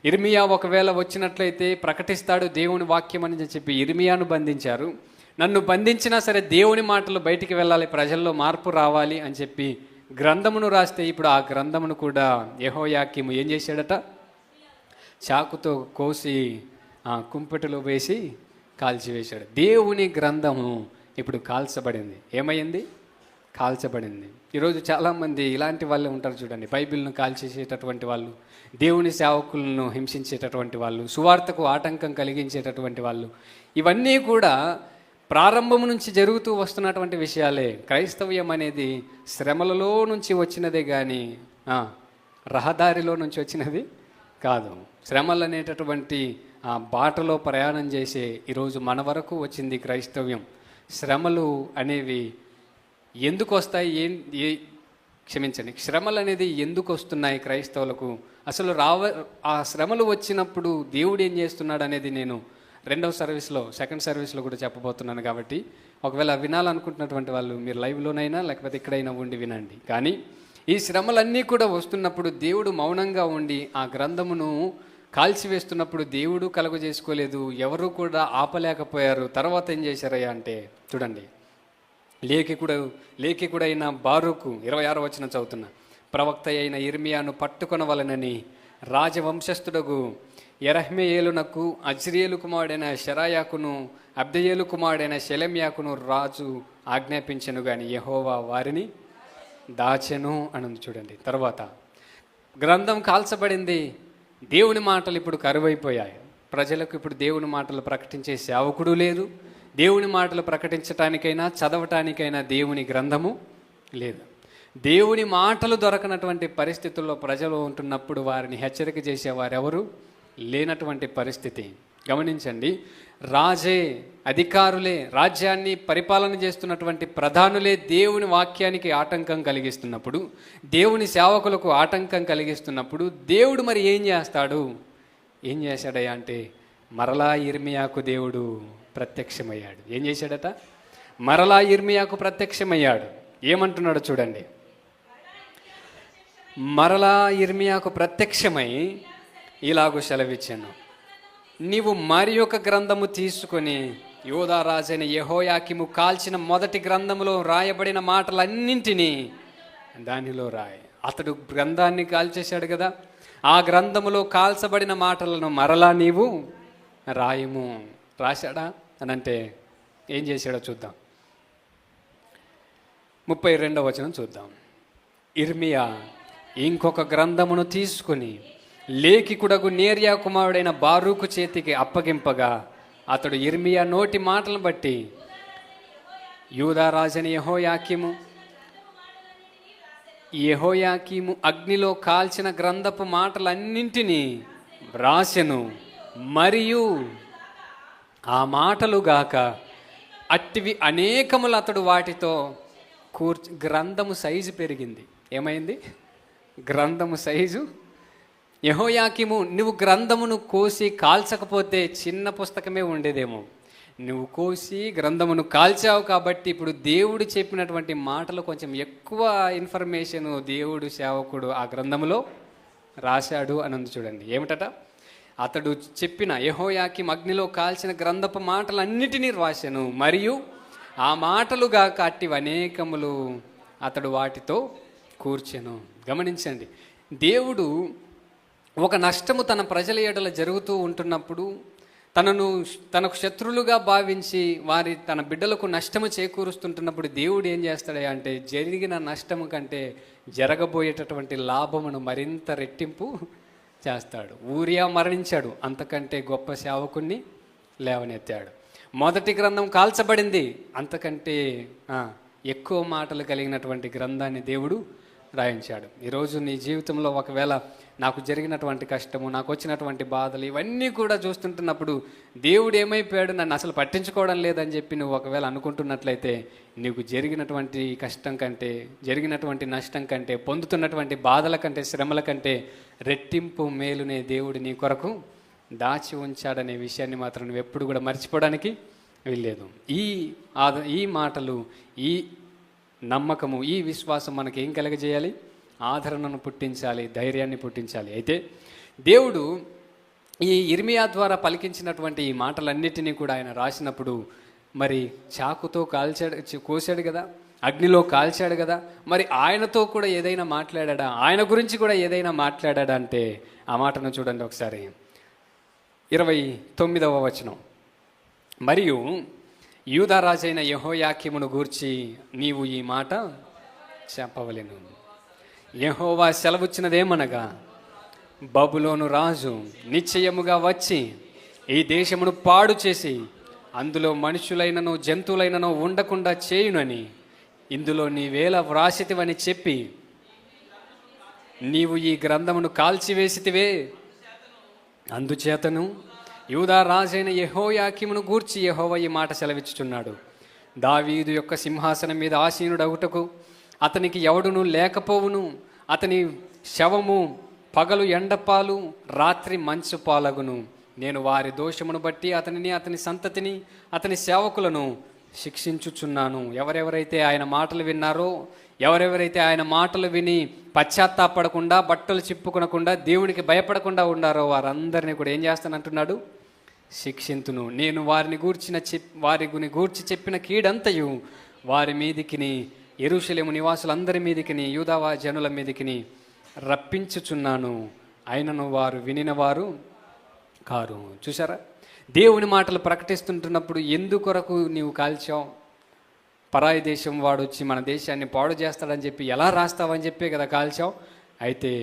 ఇర్మియా ఒకవేళ వచ్చినట్లయితే ప్రకటిస్తాడు దేవుని వాక్యం అని చెప్పి ఇర్మియాను బంధించారు. నన్ను బంధించినా సరే దేవుని మాటలు బయటికి వెళ్ళాలి, ప్రజల్లో మార్పు రావాలి అని చెప్పి గ్రంథమును రాస్తే ఇప్పుడు ఆ గ్రంథమును కూడా యెహోయాకీము ఏం చేశాడట? చాకుతో కోసి కుంపటిలో వేసి కాల్చివేశాడు. దేవుని గ్రంథము ఇప్పుడు కాల్చబడింది. ఏమైంది? కాల్చబడింది. ఈరోజు చాలామంది ఇలాంటి వాళ్ళే ఉంటారు చూడండి. బైబిల్ను కాల్చేసేటటువంటి వాళ్ళు, దేవుని సేవకులను హింసించేటటువంటి వాళ్ళు, సువార్తకు ఆటంకం కలిగించేటటువంటి వాళ్ళు, ఇవన్నీ కూడా ప్రారంభం నుంచి జరుగుతూ వస్తున్నటువంటి విషయాలే. క్రైస్తవ్యం అనేది శ్రమలలో నుంచి వచ్చినదే కానీ రహదారిలో నుంచి వచ్చినది కాదు. శ్రమలు అనేటటువంటి ఆ బాటలో ప్రయాణం చేసే ఈరోజు మన వరకు వచ్చింది క్రైస్తవ్యం. శ్రమలు అనేవి ఎందుకు వస్తాయి? క్షమించండి, శ్రమలు అనేది ఎందుకు వస్తున్నాయి క్రైస్తవులకు? అసలు ఆ శ్రమలు వచ్చినప్పుడు దేవుడు ఏం చేస్తున్నాడు అనేది నేను సెకండ్ సర్వీస్లో కూడా చెప్పబోతున్నాను. కాబట్టి ఒకవేళ వినాలనుకుంటున్నటువంటి వాళ్ళు మీరు లైవ్లోనైనా లేకపోతే ఎక్కడైనా ఉండి వినండి. కానీ ఈ శ్రమలన్నీ కూడా వస్తున్నప్పుడు దేవుడు మౌనంగా ఉండి ఆ గ్రంథమును కాల్చివేస్తున్నప్పుడు దేవుడు కలుగ చేసుకోలేదు, ఎవరు కూడా ఆపలేకపోయారు. తర్వాత ఏం చేశారయ్యా అంటే చూడండి, లేఖికుడైన బారూకు 26వ వచనం చదువుతున్నా. ప్రవక్త అయిన ఇర్మియాను పట్టుకొనవలనని రాజవంశస్థుడగు యెరహ్మెయేలునకు, అజ్రియేలు కుమారుడైన షెరాయాకును, అబ్దయేలు కుమారుడైన షెలెమ్యాకును రాజు ఆజ్ఞాపించెను. కానీ యెహోవా వారిని దాచెను అని చూడండి. తర్వాత గ్రంథం కాల్చబడింది. దేవుని మాటలు ఇప్పుడు కరువైపోయాయి. ప్రజలకు ఇప్పుడు దేవుని మాటలు ప్రకటించే సేవకుడు లేదు. దేవుని మాటలు ప్రకటించటానికైనా చదవటానికైనా దేవుని గ్రంథము లేదు. దేవుని మాటలు దొరకనటువంటి పరిస్థితుల్లో ప్రజలు ఉంటున్నప్పుడు వారిని హెచ్చరిక చేసేవారెవరు లేనటువంటి పరిస్థితి. గమనించండి, రాజే, అధికారులే, రాజ్యాన్ని పరిపాలన చేస్తున్నటువంటి ప్రధానులే దేవుని వాక్యానికి ఆటంకం కలిగిస్తున్నప్పుడు, దేవుని సేవకులకు ఆటంకం కలిగిస్తున్నప్పుడు దేవుడు మరి ఏం చేస్తాడు? ఏం చేశాడయ్యా అంటే మరలా ఇర్మియాకు దేవుడు ప్రత్యక్షమయ్యాడు. ఏం చేశాడట? మరలా ఇర్మియాకు ప్రత్యక్షమయ్యాడు. ఏమంటున్నాడు చూడండి. మరలా ఇర్మియాకు ప్రత్యక్షమై ఇలాగూ సెలవిచ్చాను, నీవు మరి ఒక గ్రంథము తీసుకొని యూదా రాజైన యెహోయాకీము కాల్చిన మొదటి గ్రంథములో రాయబడిన మాటలన్నింటినీ దానిలో రాయి. అతడు గ్రంథాన్ని కాల్చేశాడు కదా, ఆ గ్రంథములో కాల్చబడిన మాటలను మరలా నీవు రాయము. రాశాడా అని అంటే ఏం చేశాడో చూద్దాం. 32వ వచనం చూద్దాం. ఇర్మియా ఇంకొక గ్రంథమును తీసుకుని లేఖికుడగు నేర్యా కుమారుడైన బారూకు చేతికి అప్పగింపగా అతడు ఇర్మియా నోటి మాటలను బట్టి యూదా రాజని యెహోయాకీము అగ్నిలో కాల్చిన గ్రంథపు మాటలన్నింటినీ వ్రాసెను. మరియు ఆ మాటలుగాక అట్టివి అనేకములు అతడు వాటితో గ్రంథము సైజు పెరిగింది. ఏమైంది? గ్రంథము సైజు. యెహోయాకీము, నువ్వు గ్రంథమును కోసి కాల్చకపోతే చిన్న పుస్తకమే ఉండేదేమో. నువ్వు కోసి గ్రంథమును కాల్చావు కాబట్టి ఇప్పుడు దేవుడు చెప్పినటువంటి మాటలు కొంచెం ఎక్కువ ఇన్ఫర్మేషన్ దేవుడు సేవకుడు ఆ గ్రంథములో రాశాడు అని ఉంది చూడండి. ఏమిటట? అతడు చెప్పిన యెహోయాకీము అగ్నిలో కాల్చిన గ్రంథపు మాటలన్నిటినీ రాశాను, మరియు ఆ మాటలుగా కట్టివి అనేకములు అతడు వాటితో కూర్చెను. గమనించండి, దేవుడు ఒక నష్టము తన ప్రజల ఎడల జరుగుతూ ఉంటున్నప్పుడు తనకు శత్రులుగా భావించి తన బిడ్డలకు నష్టము చేకూరుస్తుంటున్నప్పుడు దేవుడు ఏం చేస్తాడు అంటే జరిగిన నష్టము కంటే జరగబోయేటటువంటి లాభమును మరింత రెట్టింపు చేస్తాడు. ఊరియా మరణించాడు, అంతకంటే గొప్ప సేవకుణ్ణి లేవనెత్తాడు. మొదటి గ్రంథం కాల్చబడింది, అంతకంటే ఎక్కువ మాటలు కలిగినటువంటి గ్రంథాన్ని దేవుడు రాయించాడు. ఈరోజు నీ జీవితంలో ఒకవేళ నాకు జరిగినటువంటి కష్టము, నాకు వచ్చినటువంటి బాధలు ఇవన్నీ కూడా చూస్తుంటున్నప్పుడు దేవుడు ఏమైపోయాడు, నన్ను అసలు పట్టించుకోవడం లేదని చెప్పి నువ్వు ఒకవేళ అనుకుంటున్నట్లయితే, నీకు జరిగినటువంటి కష్టం కంటే, జరిగినటువంటి నష్టం కంటే, పొందుతున్నటువంటి బాధల కంటే, శ్రమల కంటే రెట్టింపు మేలునే దేవుడు నీ కొరకు దాచి ఉంచాడనే విషయాన్ని మాత్రం నువ్వు ఎప్పుడు కూడా మర్చిపోవడానికి వీల్లేదు. ఈ మాటలు, ఈ నమ్మకము, ఈ విశ్వాసం మనకి ఏం కలగజేయాలి? ఆదరణను పుట్టించాలి, ధైర్యాన్ని పుట్టించాలి. అయితే దేవుడు ఈ ఇర్మియా ద్వారా పలికించినటువంటి ఈ మాటలన్నిటినీ కూడా ఆయన రాసినప్పుడు మరి చాకుతో కోసాడు కదా, అగ్నిలో కాల్చాడు కదా, మరి ఆయనతో కూడా ఏదైనా మాట్లాడా, ఆయన గురించి కూడా ఏదైనా మాట్లాడా అంటే ఆ మాటను చూడండి ఒకసారి. 29వ వచనం. మరియు యూదారాజైన యెహోయాకీమును గూర్చి నీవు ఈ మాట చెప్పవలెను. యెహోవా సెలవుచ్చినదేమనగా, బబులోను రాజు నిశ్చయముగా వచ్చి ఈ దేశమును పాడు చేసి అందులో మనుషులైనను జంతువులైనను ఉండకుండా చేయునని ఇందులో నీవేళ వ్రాసితివని చెప్పి నీవు ఈ గ్రంథమును కాల్చివేసితివే. అందుచేతను యూదా రాజైన యెహోయాకీమును గూర్చి యెహోవా ఈ మాట సెలవిచ్చుచున్నాడు. దావీదు యొక్క సింహాసనం మీద ఆసీనుడగుటకు అతనికి ఎవడును లేకపోవును. అతని శవము పగలు ఎండపాలు, రాత్రి మంచు పాలగును. నేను వారి దోషమును బట్టి అతనిని, అతని సంతతిని, అతని సేవకులను శిక్షించుచున్నాను. ఎవరెవరైతే ఆయన మాటలు విన్నారో, ఎవరెవరైతే ఆయన మాటలు విని పశ్చాత్తాపడకుండా, బట్టలు చిప్పుకొనకుండా, దేవునికి భయపడకుండా ఉండారో వారందరినీ కూడా ఏం చేస్తానంటున్నాడు? శిక్షింతును. నేను వారిని గూర్చి చెప్పిన కీడంతయు వారి మీదికిని, యెరూషలేము నివాసులందరి మీదికిని, యూదా జనుల మీదికిని రప్పించుచున్నాను. అయినను వారు వినినవారు కారు. చూసారా, దేవుని మాటలు ప్రకటిస్తుంటున్నప్పుడు ఎందుకొరకు నీవు కాల్చావు? పరాయి దేశం వాడు వచ్చి మన దేశాన్ని పాడు చేస్తాడని చెప్పి ఎలా రాస్తావని చెప్పే కదా కాల్చావు. అయితే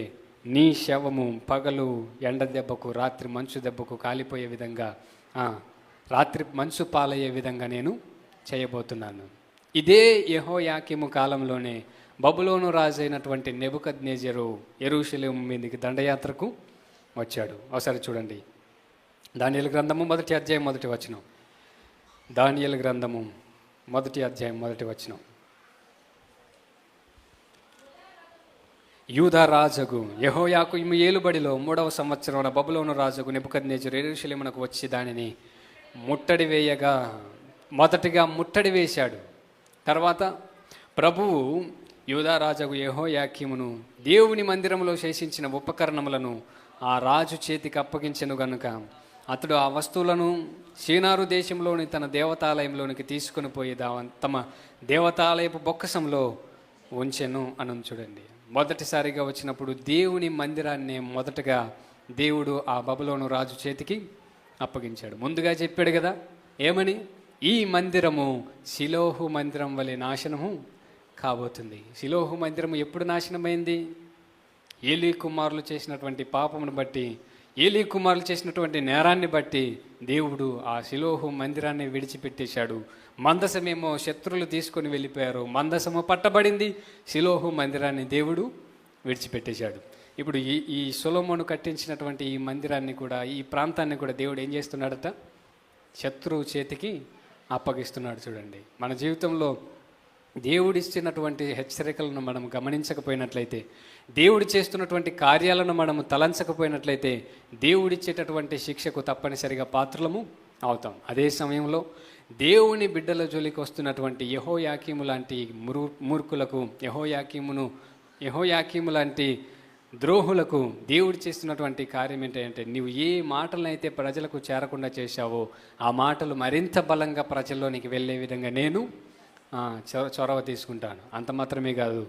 నీ శవము పగలు ఎండ దెబ్బకు, రాత్రి మంచు దెబ్బకు కాలిపోయే విధంగా, రాత్రి మంచు పాలయ్యే విధంగా నేను చేయబోతున్నాను. ఇదే యెహోయాకీము కాలంలోనే బబులోను రాజు అయినటువంటి నెబుకద్నెజరు యెరూషలేము మీదకి దండయాత్రకు వచ్చాడు. ఒకసారి చూడండి, దానియేలు గ్రంథము 1వ అధ్యాయం 1వ వచనం. దానియేలు గ్రంథము 1వ అధ్యాయం 1వ వచనం. యూదా రాజుకు యెహోయాకీము ఏలుబడిలో 3వ సంవత్సరంలో బబులోను రాజుకు నెబుకద్నెజరు యెరూషలేమునకు వచ్చి దానిని ముట్టడి వేయగా, మొదటిగా ముట్టడి వేశాడు. తర్వాత ప్రభువు యూదా రాజుకు యెహోయాకీమును దేవుని మందిరంలో శేషించిన ఉపకరణములను ఆ రాజు చేతికి అప్పగించెను గనుక అతడు ఆ వస్తువులను షీనారు దేశంలోని తన దేవతాలయంలోనికి తీసుకుని పోయి తమ దేవతాలయపు బొక్కసంలో ఉంచెను అని చూడండి. మొదటిసారిగా వచ్చినప్పుడు దేవుని మందిరాన్ని మొదటగా దేవుడు ఆ బబులోను రాజు చేతికి అప్పగించాడు. ముందుగా చెప్పాడు కదా ఏమని? ఈ మందిరము షిలోహు మందిరం వలె నాశనము కాబోతుంది. షిలోహు మందిరము ఎప్పుడు నాశనమైంది? ఏలీ కుమారులు చేసినటువంటి పాపమును బట్టి, ఏలీ కుమారులు చేసినటువంటి నేరాన్ని బట్టి దేవుడు ఆ షిలోహు మందిరాన్ని విడిచిపెట్టేశాడు. మందసమేమో శత్రువులు తీసుకొని వెళ్ళిపోయారు. మందసము పట్టబడింది, షిలోహు మందిరాన్ని దేవుడు విడిచిపెట్టేశాడు. ఇప్పుడు ఈ సొలొమోను కట్టించినటువంటి ఈ మందిరాన్ని కూడా, ఈ ప్రాంతాన్ని కూడా దేవుడు ఏం చేస్తున్నాడట? శత్రువు చేతికి అప్పగిస్తున్నాడు. చూడండి, మన జీవితంలో దేవుడిచ్చినటువంటి హెచ్చరికలను మనం గమనించకపోయినట్లయితే, దేవుడు చేస్తున్నటువంటి కార్యాలను మనము తలంచకపోయినట్లయితే దేవుడిచ్చేటటువంటి శిక్షకు తప్పనిసరిగా పాత్రలము అవుతాం. అదే సమయంలో దేవుని బిడ్డల జోలికి వస్తున్నటువంటి యెహోయాకీము లాంటి మూర్ఖులకు, యెహోయాకీము లాంటి ద్రోహులకు దేవుడు చేస్తున్నటువంటి కార్యం ఏంటంటే, నీవు ఏ మాటలనైతే ప్రజలకు చేరకుండా చేశావో ఆ మాటలు మరింత బలంగా ప్రజల్లోనికి వెళ్ళే విధంగా నేను చొరవ తీసుకుంటాను. అంత మాత్రమే కాదు,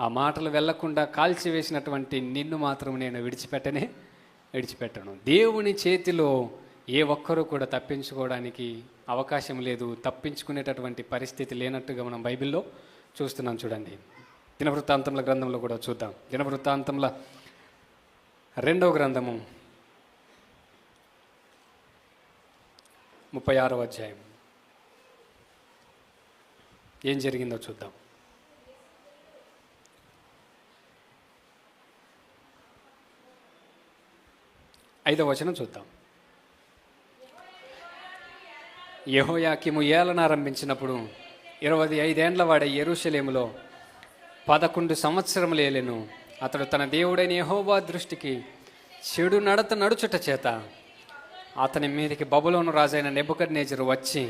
ఆ మాటలు వెళ్లకుండా కాల్చివేసినటువంటి నిన్ను మాత్రం నేను విడిచిపెట్టను. దేవుని చేతిలో ఏ ఒక్కరూ కూడా తప్పించుకోవడానికి అవకాశం లేదు, తప్పించుకునేటటువంటి పరిస్థితి లేనట్టుగా మనం బైబిల్లో చూస్తున్నాం. చూడండి, దినవృత్తాంతముల గ్రంథంలో కూడా చూద్దాం. దినవృత్తాంతముల 2వ గ్రంథము 36వ అధ్యాయం. ఏం జరిగిందో చూద్దాం. 5వ వచనం చూద్దాం. యెహోయాకీము ఏలన ఆరంభించినప్పుడు 25 ఏండ్ల వాడే యెరూషలేములో 11 సంవత్సరములు ఏలెను. అతడు తన దేవుడైన యెహోవా దృష్టికి చెడు నడత నడుచుట చేత అతని మీదకి బబులోను రాజైన నెబుకద్నెజరు వచ్చి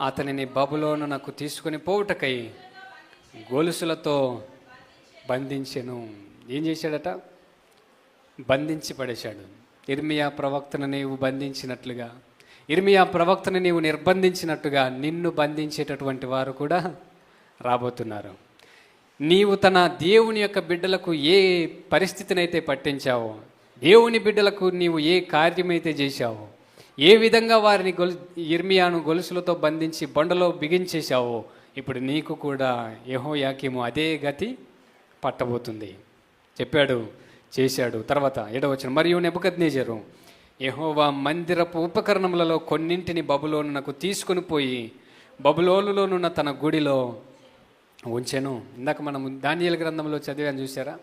అతనిని బబులోనునకు తీసుకుని పోవుటకై గొలుసులతో బంధించెను. ఏం చేశాడట? బంధించి పడేశాడు. ఇర్మియా ప్రవక్తను నీవు బంధించినట్లుగా, ఇర్మియా ప్రవక్తను నీవు నిర్బంధించినట్టుగా నిన్ను బంధించేటటువంటి వారు కూడా రాబోతున్నారు. నీవు తన దేవుని యొక్క బిడ్డలకు ఏ పరిస్థితినైతే పట్టించావో, దేవుని బిడ్డలకు నీవు ఏ కార్యమైతే చేశావో, ఏ విధంగా వారిని ఇర్మియాను గొలుసులతో బంధించి బండలో బిగించేశావో, ఇప్పుడు నీకు కూడా యెహోయాకీము అదే గతి పట్టబోతుంది. చెప్పాడు, చేశాడు. తర్వాత 7వ వచనం, మరియు నెబుకద్నెజరు యెహోవా మందిరపు ఉపకరణములలో కొన్నింటిని బబులోనునకు తీసుకుని పోయి బబులోనులోనున్న తన గుడిలో ఉంచెను. ఇందాక మనం దానియేలు గ్రంథంలో చదివాను, చూసారా?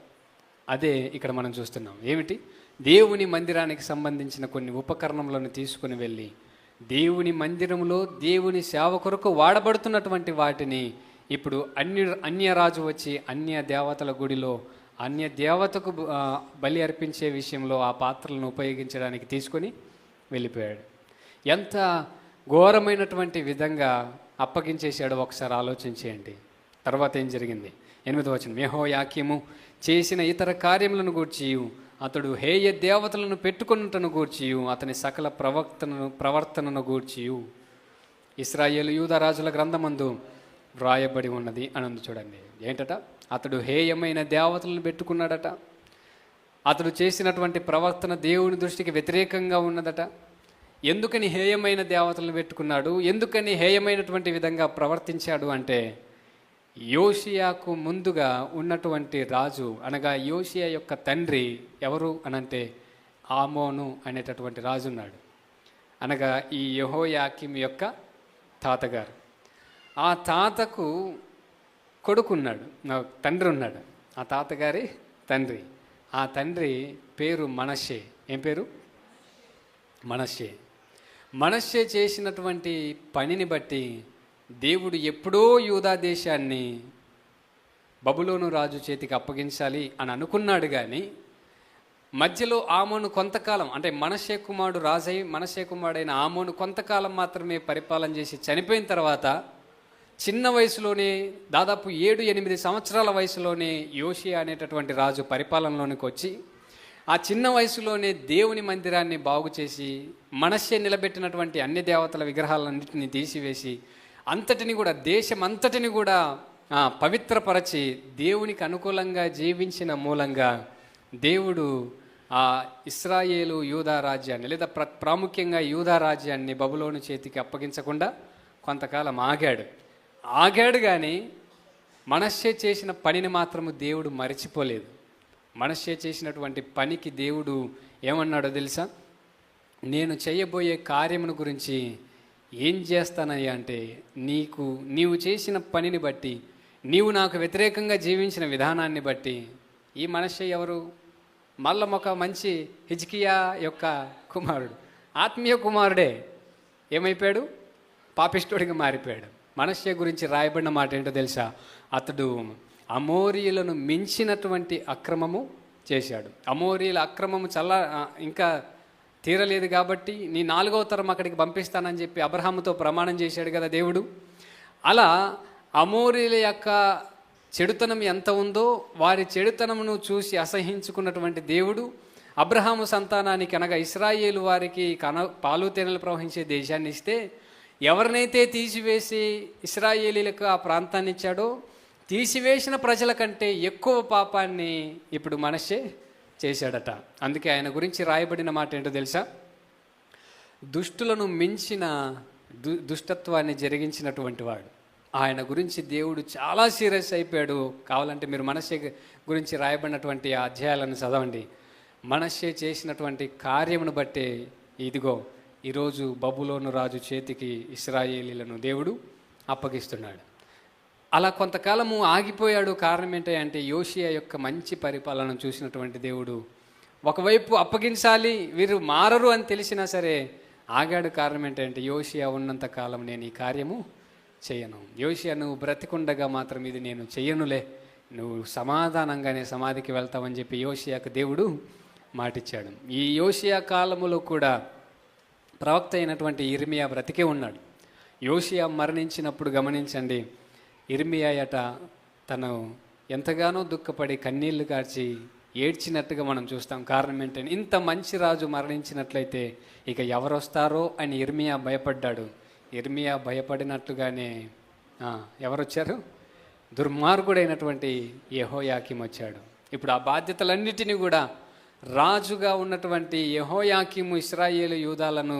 అదే ఇక్కడ మనం చూస్తున్నాం. ఏమిటి? దేవుని మందిరానికి సంబంధించిన కొన్ని ఉపకరణములను తీసుకుని వెళ్ళి దేవుని మందిరంలో దేవుని సేవ కొరకు వాడబడుతున్నటువంటి వాటిని ఇప్పుడు అన్యరాజు వచ్చి అన్య దేవతల గుడిలో అన్య దేవతకు బలి అర్పించే విషయంలో ఆ పాత్రలను ఉపయోగించడానికి తీసుకొని వెళ్ళిపోయాడు. ఎంత ఘోరమైనటువంటి విధంగా అప్పగించేశాడో ఒకసారి ఆలోచించేయండి. తర్వాత ఏం జరిగింది? 8వ వచనం, యెహోయాకీము చేసిన ఇతర కార్యములను గూర్చియు అతడు హేయ దేవతలను పెట్టుకొనుటను గూర్చియు అతని సకల ప్రవర్తనను గూర్చియు ఇశ్రాయేలు యూదా రాజుల గ్రంథమందు వ్రాయబడి ఉన్నది అని చూడండి. ఏంటట? అతడు హేయమైన దేవతలను పెట్టుకున్నాడట. అతడు చేసినటువంటి ప్రవర్తన దేవుని దృష్టికి వ్యతిరేకంగా ఉన్నదట. ఎందుకని హేయమైన దేవతలను పెట్టుకున్నాడు? ఎందుకని హేయమైనటువంటి విధంగా ప్రవర్తించాడు అంటే, యోషియాకు ముందుగా ఉన్నటువంటి రాజు అనగా యోషియా యొక్క తండ్రి ఎవరు అనంటే ఆమోను అనేటటువంటి రాజు ఉన్నాడు. అనగా ఈ యెహోయాకీము యొక్క తాతగారు. ఆ తాతకు కొడుకున్నాడు, తండ్రి ఉన్నాడు. ఆ తాతగారి తండ్రి, ఆ తండ్రి పేరు మనష్షే. ఏం పేరు? మనష్షే. మనష్షే చేసినటువంటి పనిని బట్టి దేవుడు ఎప్పుడో యూదా దేశాన్ని బబులోను రాజు చేతికి అప్పగించాలి అని అనుకున్నాడు. కానీ మధ్యలో ఆమోను కొంతకాలం, అంటే మనష్షే కుమారుడు రాజై మనష్షే కుమారుడైన ఆమోను కొంతకాలం మాత్రమే పరిపాలన చేసి చనిపోయిన తర్వాత చిన్న వయసులోనే, దాదాపు 7-8 సంవత్సరాల వయసులోనే యోషియా అనేటటువంటి రాజు పరిపాలనలోనికి వచ్చి ఆ చిన్న వయసులోనే దేవుని మందిరాన్ని బాగు చేసి మనష్షే నిలబెట్టినటువంటి అన్ని దేవతల విగ్రహాలన్నింటినీ తీసివేసి అంతటిని కూడా, దేశం అంతటిని కూడా పవిత్రపరచి దేవునికి అనుకూలంగా జీవించిన మూలంగా దేవుడు ఆ ఇశ్రాయేలు యూదా రాజ్యాన్ని, లేదా ప్రాముఖ్యంగా యూదా రాజ్యాన్ని బబులోను చేతికి అప్పగించకుండా కొంతకాలం ఆగాడు. కానీ మనష్షే చేసిన పనిని మాత్రము దేవుడు మరిచిపోలేదు. మనష్షే చేసినటువంటి పనికి దేవుడు ఏమన్నాడో తెలుసా? నేను చేయబోయే కార్యమును గురించి ఏం చేస్తానయ్యా అంటే, నీవు చేసిన పనిని బట్టి, నీవు నాకు వ్యతిరేకంగా జీవించిన విధానాన్ని బట్టి, ఈ మనష్షే ఎవరు? మళ్ళీ ఒక మంచి హిజ్కియా యొక్క కుమారుడు, ఆత్మీయ కుమారుడే. ఏమైపోయాడు? పాపిష్టుడిగా మారిపోయాడు. మనష్షే గురించి రాయబడిన మాట ఏంటో తెలుసా? అతడు అమోరీయులను మించినటువంటి అక్రమము చేశాడు. అమోరీయుల అక్రమము ఇంకా తీరలేదు కాబట్టి నీ 4వ తరం అక్కడికి పంపిస్తానని చెప్పి అబ్రహాముతో ప్రమాణం చేశాడు కదా దేవుడు. అలా అమోరీయుల యొక్క చెడుతనం ఎంత ఉందో వారి చెడుతనమును చూసి అసహించుకున్నటువంటి దేవుడు అబ్రహాము సంతానానికి అనగా ఇశ్రాయేలు వారికి పాలు తేనెలు ప్రవహించే దేశాన్ని ఇస్తే, ఎవరినైతే తీసివేసి ఇశ్రాయేలీలకు ఆ ప్రాంతాన్ని ఇచ్చాడో తీసివేసిన ప్రజల కంటే ఎక్కువ పాపాన్ని ఇప్పుడు మనష్షే చేశాడట. అందుకే ఆయన గురించి రాయబడిన మాట ఏంటో తెలుసా? దుష్టులను మించిన దుష్టత్వాన్ని జరిగించినటువంటి వాడు. ఆయన గురించి దేవుడు చాలా సీరియస్ అయిపోయాడు. కావాలంటే మీరు మనష్షే గురించి రాయబడినటువంటి ఆ అధ్యాయాలను చదవండి. మనష్షే చేసినటువంటి కార్యమును బట్టే ఇదిగో ఈరోజు బబులోను రాజు చేతికి ఇశ్రాయేలీలను దేవుడు అప్పగిస్తున్నాడు. అలా కొంతకాలము ఆగిపోయాడు. కారణం ఏంటంటే యోషియా యొక్క మంచి పరిపాలన చూసినటువంటి దేవుడు ఒకవైపు అప్పగించాలి, వీరు మారరు అని తెలిసినా సరే ఆగాడు. కారణం ఏంటంటే యోషియా ఉన్నంత కాలం నేను ఈ కార్యము చేయను. యోషియా, నువ్వు బ్రతికుండగా మాత్రం ఇది నేను చెయ్యనులే, నువ్వు సమాధానంగానే సమాధికి వెళ్తావని చెప్పి యోషియాకు దేవుడు మాటిచ్చాడు. ఈ యోషియా కాలములో కూడా ప్రవక్త అయినటువంటి ఇర్మియా బ్రతికే ఉన్నాడు. యోషియా మరణించినప్పుడు గమనించండి, ఇర్మియాయట తను ఎంతగానో దుఃఖపడి కన్నీళ్లు కార్చి ఏడ్చినట్టుగా మనం చూస్తాం. కారణం ఏంటంటే ఇంత మంచి రాజు మరణించినట్లయితే ఇక ఎవరొస్తారో అని ఇర్మియా భయపడ్డాడు. ఇర్మియా భయపడినట్టుగానే ఎవరొచ్చారు? దుర్మార్గుడైనటువంటి యెహోయాకీం వచ్చాడు. ఇప్పుడు ఆ బాధ్యతలన్నిటినీ కూడా రాజుగా ఉన్నటువంటి యెహోయాకీము ఇశ్రాయేలు యూదాలను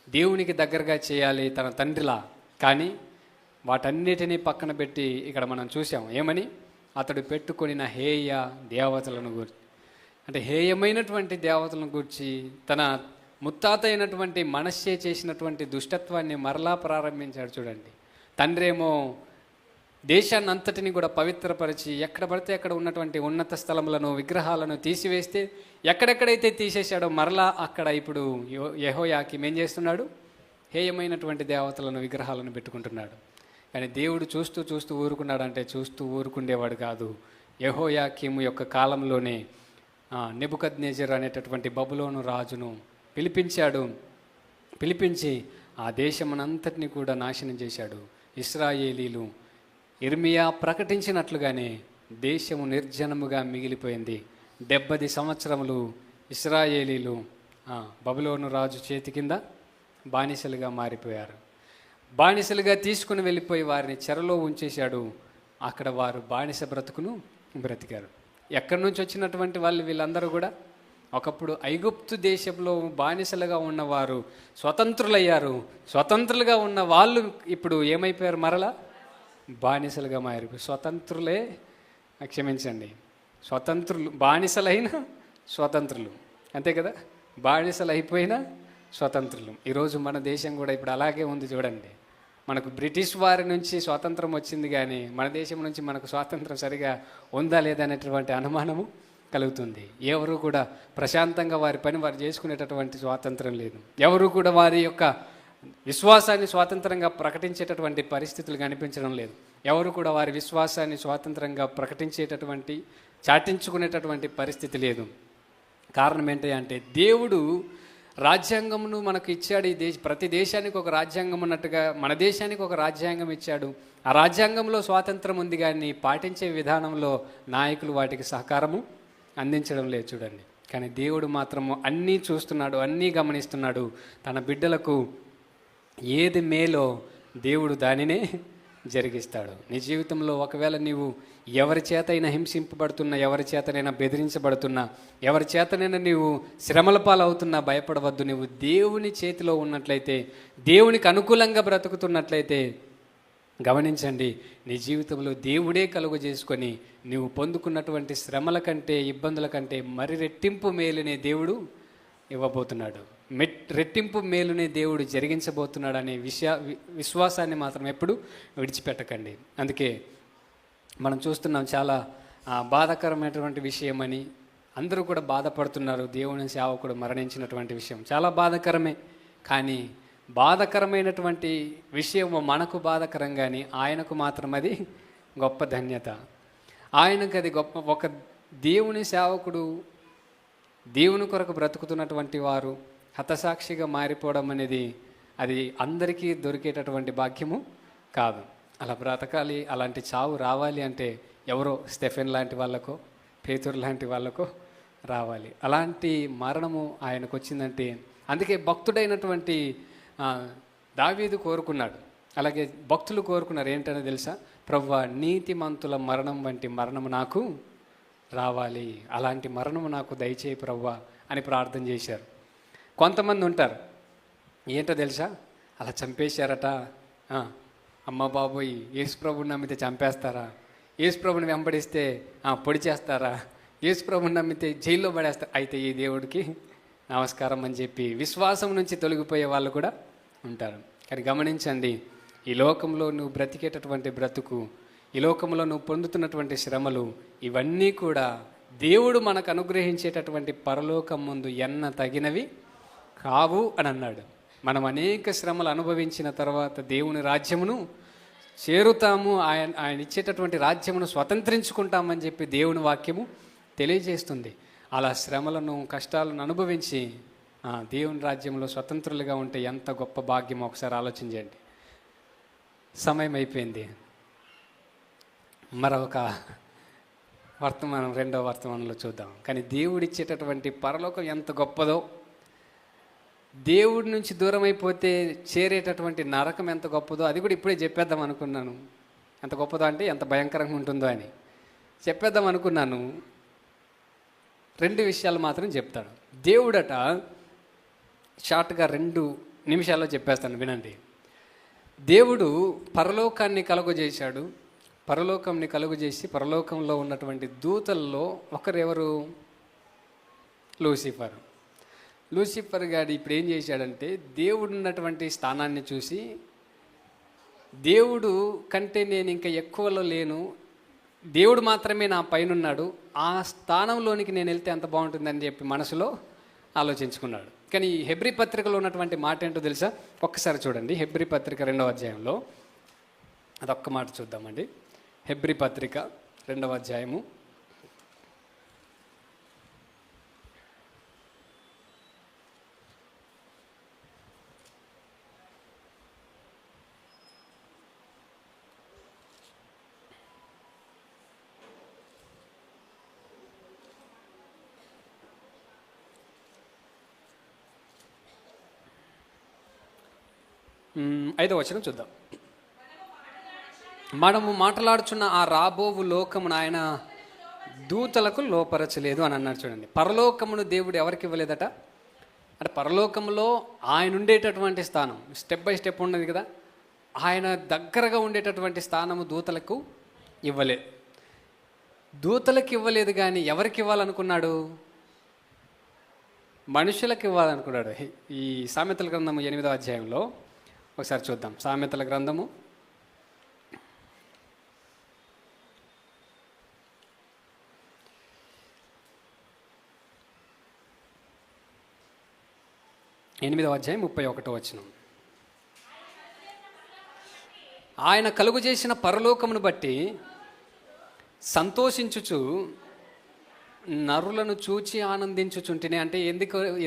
దేవునికి దగ్గరగా చేయాలి తన తండ్రిలా. కానీ వాటన్నిటినీ పక్కన పెట్టి ఇక్కడ మనం చూసాం ఏమని, అతడు పెట్టుకొనిన హేయ దేవతలను గురించి, అంటే హేయమైనటువంటి దేవతలను గురించి తన ముత్తాత అయినటువంటి మనష్షే చేసినటువంటి దుష్టత్వాన్ని మరలా ప్రారంభించాడు. చూడండి, తండ్రేమో దేశాన్ని అంతటిని కూడా పవిత్రపరిచి ఎక్కడ పడితే అక్కడ ఉన్నటువంటి ఉన్నత స్థలములను విగ్రహాలను తీసివేస్తే ఎక్కడెక్కడైతే తీసేశాడో మరలా అక్కడ ఇప్పుడు యెహోయాకీం ఏం చేస్తున్నాడు? హేయమైనటువంటి దేవతలను విగ్రహాలను పెట్టుకుంటున్నాడు. కానీ దేవుడు చూస్తూ చూస్తూ ఊరుకున్నాడంటే చూస్తూ ఊరుకుండేవాడు కాదు. యెహోయాకీము యొక్క కాలంలోనే నెబుకద్నెజర్ అనేటటువంటి బబులోను రాజును పిలిపించాడు. పిలిపించి ఆ దేశమునంతటిని కూడా నాశనం చేశాడు. ఇశ్రాయేలీలు ఇర్మియా ప్రకటించినట్లుగానే దేశము నిర్జనముగా మిగిలిపోయింది. 70 సంవత్సరములు ఇశ్రాయేలీలు బబులోను రాజు చేతి కింద బానిసలుగా మారిపోయారు. బానిసలుగా తీసుకుని వెళ్ళిపోయి వారిని చెరలో ఉంచేశాడు. అక్కడ వారు బానిస బ్రతుకును బ్రతికారు. ఎక్కడి నుంచి వచ్చినటువంటి వాళ్ళు వీళ్ళందరూ కూడా ఒకప్పుడు ఐగుప్తు దేశంలో బానిసలుగా ఉన్నవారు స్వతంత్రులయ్యారు. స్వతంత్రులుగా ఉన్న వాళ్ళు ఇప్పుడు ఏమైపోయారు? మరలా బానిసలుగా మారిపోయారు. స్వతంత్రులే, క్షమించండి, స్వతంత్రులు బానిసలైన స్వతంత్రులు, అంతే కదా, బానిసలు అయిపోయిన స్వతంత్రులు. ఈరోజు మన దేశం కూడా ఇప్పుడు అలాగే ఉంది. చూడండి, మనకు బ్రిటిష్ వారి నుంచి స్వాతంత్రం వచ్చింది, కానీ మన దేశం నుంచి మనకు స్వాతంత్రం సరిగా ఉందా లేదా అనేటువంటి అనుమానము కలుగుతుంది. ఎవరు కూడా ప్రశాంతంగా వారి పని వారు చేసుకునేటటువంటి స్వాతంత్రం లేదు. ఎవరు కూడా వారి యొక్క విశ్వాసాన్ని స్వాతంత్రంగా ప్రకటించేటటువంటి పరిస్థితులు కనిపించడం లేదు. ఎవరు కూడా వారి విశ్వాసాన్ని స్వాతంత్రంగా ప్రకటించేటటువంటి చాటించుకునేటటువంటి పరిస్థితి లేదు. కారణం ఏంటి అంటే దేవుడు రాజ్యాంగమును మనకు ఇచ్చాడు. ఈ ప్రతి దేశానికి ఒక రాజ్యాంగం ఉన్నట్టుగా మన దేశానికి ఒక రాజ్యాంగం ఇచ్చాడు. ఆ రాజ్యాంగంలో స్వాతంత్రం ఉంది, కానీ పాటించే విధానంలో నాయకులు వాటికి సహకారము అందించడం లేదు. చూడండి, కానీ దేవుడు మాత్రము అన్నీ చూస్తున్నాడు, అన్నీ గమనిస్తున్నాడు. తన బిడ్డలకు ఏది మేలో దేవుడు దానినే జరిగిస్తాడు. నీ జీవితంలో ఒకవేళ నీవు ఎవరి చేతైనా హింసింపబడుతున్నా, ఎవరి చేతనైనా బెదిరించబడుతున్నా, ఎవరి చేతనైనా నీవు శ్రమల పాలవుతున్నా భయపడవద్దు. నువ్వు దేవుని చేతిలో ఉన్నట్లయితే, దేవునికి అనుకూలంగా బ్రతుకుతున్నట్లయితే గమనించండి, నీ జీవితంలో దేవుడే కలుగు చేసుకొని నీవు పొందుకున్నటువంటి శ్రమల కంటే ఇబ్బందుల కంటే మరి రెట్టింపు మేలునే దేవుడు ఇవ్వబోతున్నాడు. రెట్టింపు మేలునే దేవుడు జరిగించబోతున్నాడు అనే విశ్వాసాన్ని మాత్రం ఎప్పుడు విడిచిపెట్టకండి. అందుకే మనం చూస్తున్నాం, చాలా బాధాకరమైనటువంటి విషయమని అందరూ కూడా బాధపడుతున్నారు. దేవుని సేవకుడు మరణించినటువంటి విషయం చాలా బాధాకరమే. కానీ బాధాకరమైనటువంటి విషయం మనకు బాధాకరం, కానీ ఆయనకు మాత్రం అది గొప్ప ధన్యత. ఆయనకు అది గొప్ప. ఒక దేవుని సేవకుడు, దేవుని కొరకు బ్రతుకుతున్నటువంటి వారు హతసాక్షిగా మారిపోవడం అనేది అది అందరికీ దొరికేటటువంటి భాగ్యము కాదు. అలా బ్రతకాలి, అలాంటి చావు రావాలి అంటే ఎవరో స్టెఫెన్ లాంటి వాళ్ళకో, పేతురు లాంటి వాళ్ళకో రావాలి. అలాంటి మరణము ఆయనకు వచ్చిందంటే, అందుకే భక్తుడైనటువంటి దావీదు కోరుకున్నాడు, అలాగే భక్తులు కోరుకున్నారు. ఏంటనే తెలుసా? ప్రభువా, నీతిమంతుల మరణం వంటి మరణము నాకు రావాలి, అలాంటి మరణము నాకు దయచేయి ప్రభువా అని ప్రార్థన చేశారు. కొంతమంది ఉంటారు, ఏంటో తెలుసా, అలా చంపేశారట, అమ్మ బాబోయ్ యేసు ప్రభుని నమ్మితే చంపేస్తారా, యేసు ప్రభుని వెంబడిస్తే పొడి చేస్తారా, యేసు ప్రభుని నమ్మితే జైల్లో పడేస్తారు, అయితే ఈ దేవుడికి నమస్కారం అని చెప్పి విశ్వాసం నుంచి తొలగిపోయే వాళ్ళు కూడా ఉంటారు. కానీ గమనించండి, ఈ లోకంలో నువ్వు బ్రతికేటటువంటి బ్రతుకు, ఈ లోకంలో నువ్వు పొందుతున్నటువంటి శ్రమలు, ఇవన్నీ కూడా దేవుడు మనకు అనుగ్రహించేటటువంటి పరలోకం ముందు ఎన్న తగినవి కావు అని అన్నాడు. మనం అనేక శ్రమలు అనుభవించిన తర్వాత దేవుని రాజ్యమును చేరుతాము, ఆయన ఇచ్చేటటువంటి రాజ్యమును స్వతంత్రించుకుంటామని చెప్పి దేవుని వాక్యము తెలియజేస్తుంది. అలా శ్రమలను కష్టాలను అనుభవించి దేవుని రాజ్యంలో స్వతంత్రులుగా ఉంటే ఎంత గొప్ప భాగ్యమో ఒకసారి ఆలోచించండి. సమయం అయిపోయింది. మరొక వర్తమానం, రెండవ వర్తమానంలో చూద్దాం. కానీ దేవుడిచ్చేటటువంటి పరలోకం ఎంత గొప్పదో, దేవుడి నుంచి దూరం అయిపోతే చేరేటటువంటి నరకం ఎంత గొప్పదో అది కూడా ఇప్పుడే చెప్పేద్దాం అనుకున్నాను. ఎంత గొప్పదో అంటే ఎంత భయంకరంగా ఉంటుందో అని చెప్పేద్దాం అనుకున్నాను. 2 విషయాలు మాత్రం చెప్తాడు దేవుడట. షార్ట్గా 2 నిమిషాల్లో చెప్పేస్తాను, వినండి. దేవుడు పరలోకాన్ని కలుగజేశాడు. పరలోకంని కలుగజేసి పరలోకంలో ఉన్నటువంటి దూతల్లో ఒకరెవరు? లూసిఫర్. లూసిఫర్ గారు ఇప్పుడు ఏం చేశాడంటే, దేవుడు ఉన్నటువంటి స్థానాన్ని చూసి, దేవుడు కంటే నేను ఇంకా ఎక్కువలో లేను, దేవుడు మాత్రమే నా పైన ఉన్నాడు, ఆ స్థానంలోనికి నేను వెళ్తే ఎంత బాగుంటుందని చెప్పి మనసులో ఆలోచించుకున్నాడు. కానీ ఈ హెబ్రీ పత్రికలో ఉన్నటువంటి మాట ఏంటో తెలుసా? ఒక్కసారి చూడండి. హెబ్రీ పత్రిక 2వ అధ్యాయంలో అదొక్క మాట చూద్దామండి. హెబ్రీ పత్రిక 2వ అధ్యాయము 5వ వచనం చూద్దాం. మనము మాట్లాడుచున్న ఆ రాబోవు లోకమును ఆయన దూతలకు లోపరచలేదు అని అన్నాడు. చూడండి, పరలోకమును దేవుడు ఎవరికి ఇవ్వలేదట అంటే పరలోకంలో ఆయన ఉండేటటువంటి స్థానం స్టెప్ బై స్టెప్ ఉన్నది కదా, ఆయన దగ్గరగా ఉండేటటువంటి స్థానము దూతలకు ఇవ్వలేదు. దూతలకు ఇవ్వలేదు, కానీ ఎవరికి ఇవ్వాలనుకున్నాడు? మనుషులకు ఇవ్వాలనుకున్నాడు. ఈ సామెతల గ్రంథము 8వ అధ్యాయంలో ఒకసారి చూద్దాం. సామెతల గ్రంథము 8వ అధ్యాయం 31వ వచనం. ఆయన కలుగు చేసిన పరలోకమును బట్టి సంతోషించుచు నరులను చూచి ఆనందించుచుంటిని. అంటే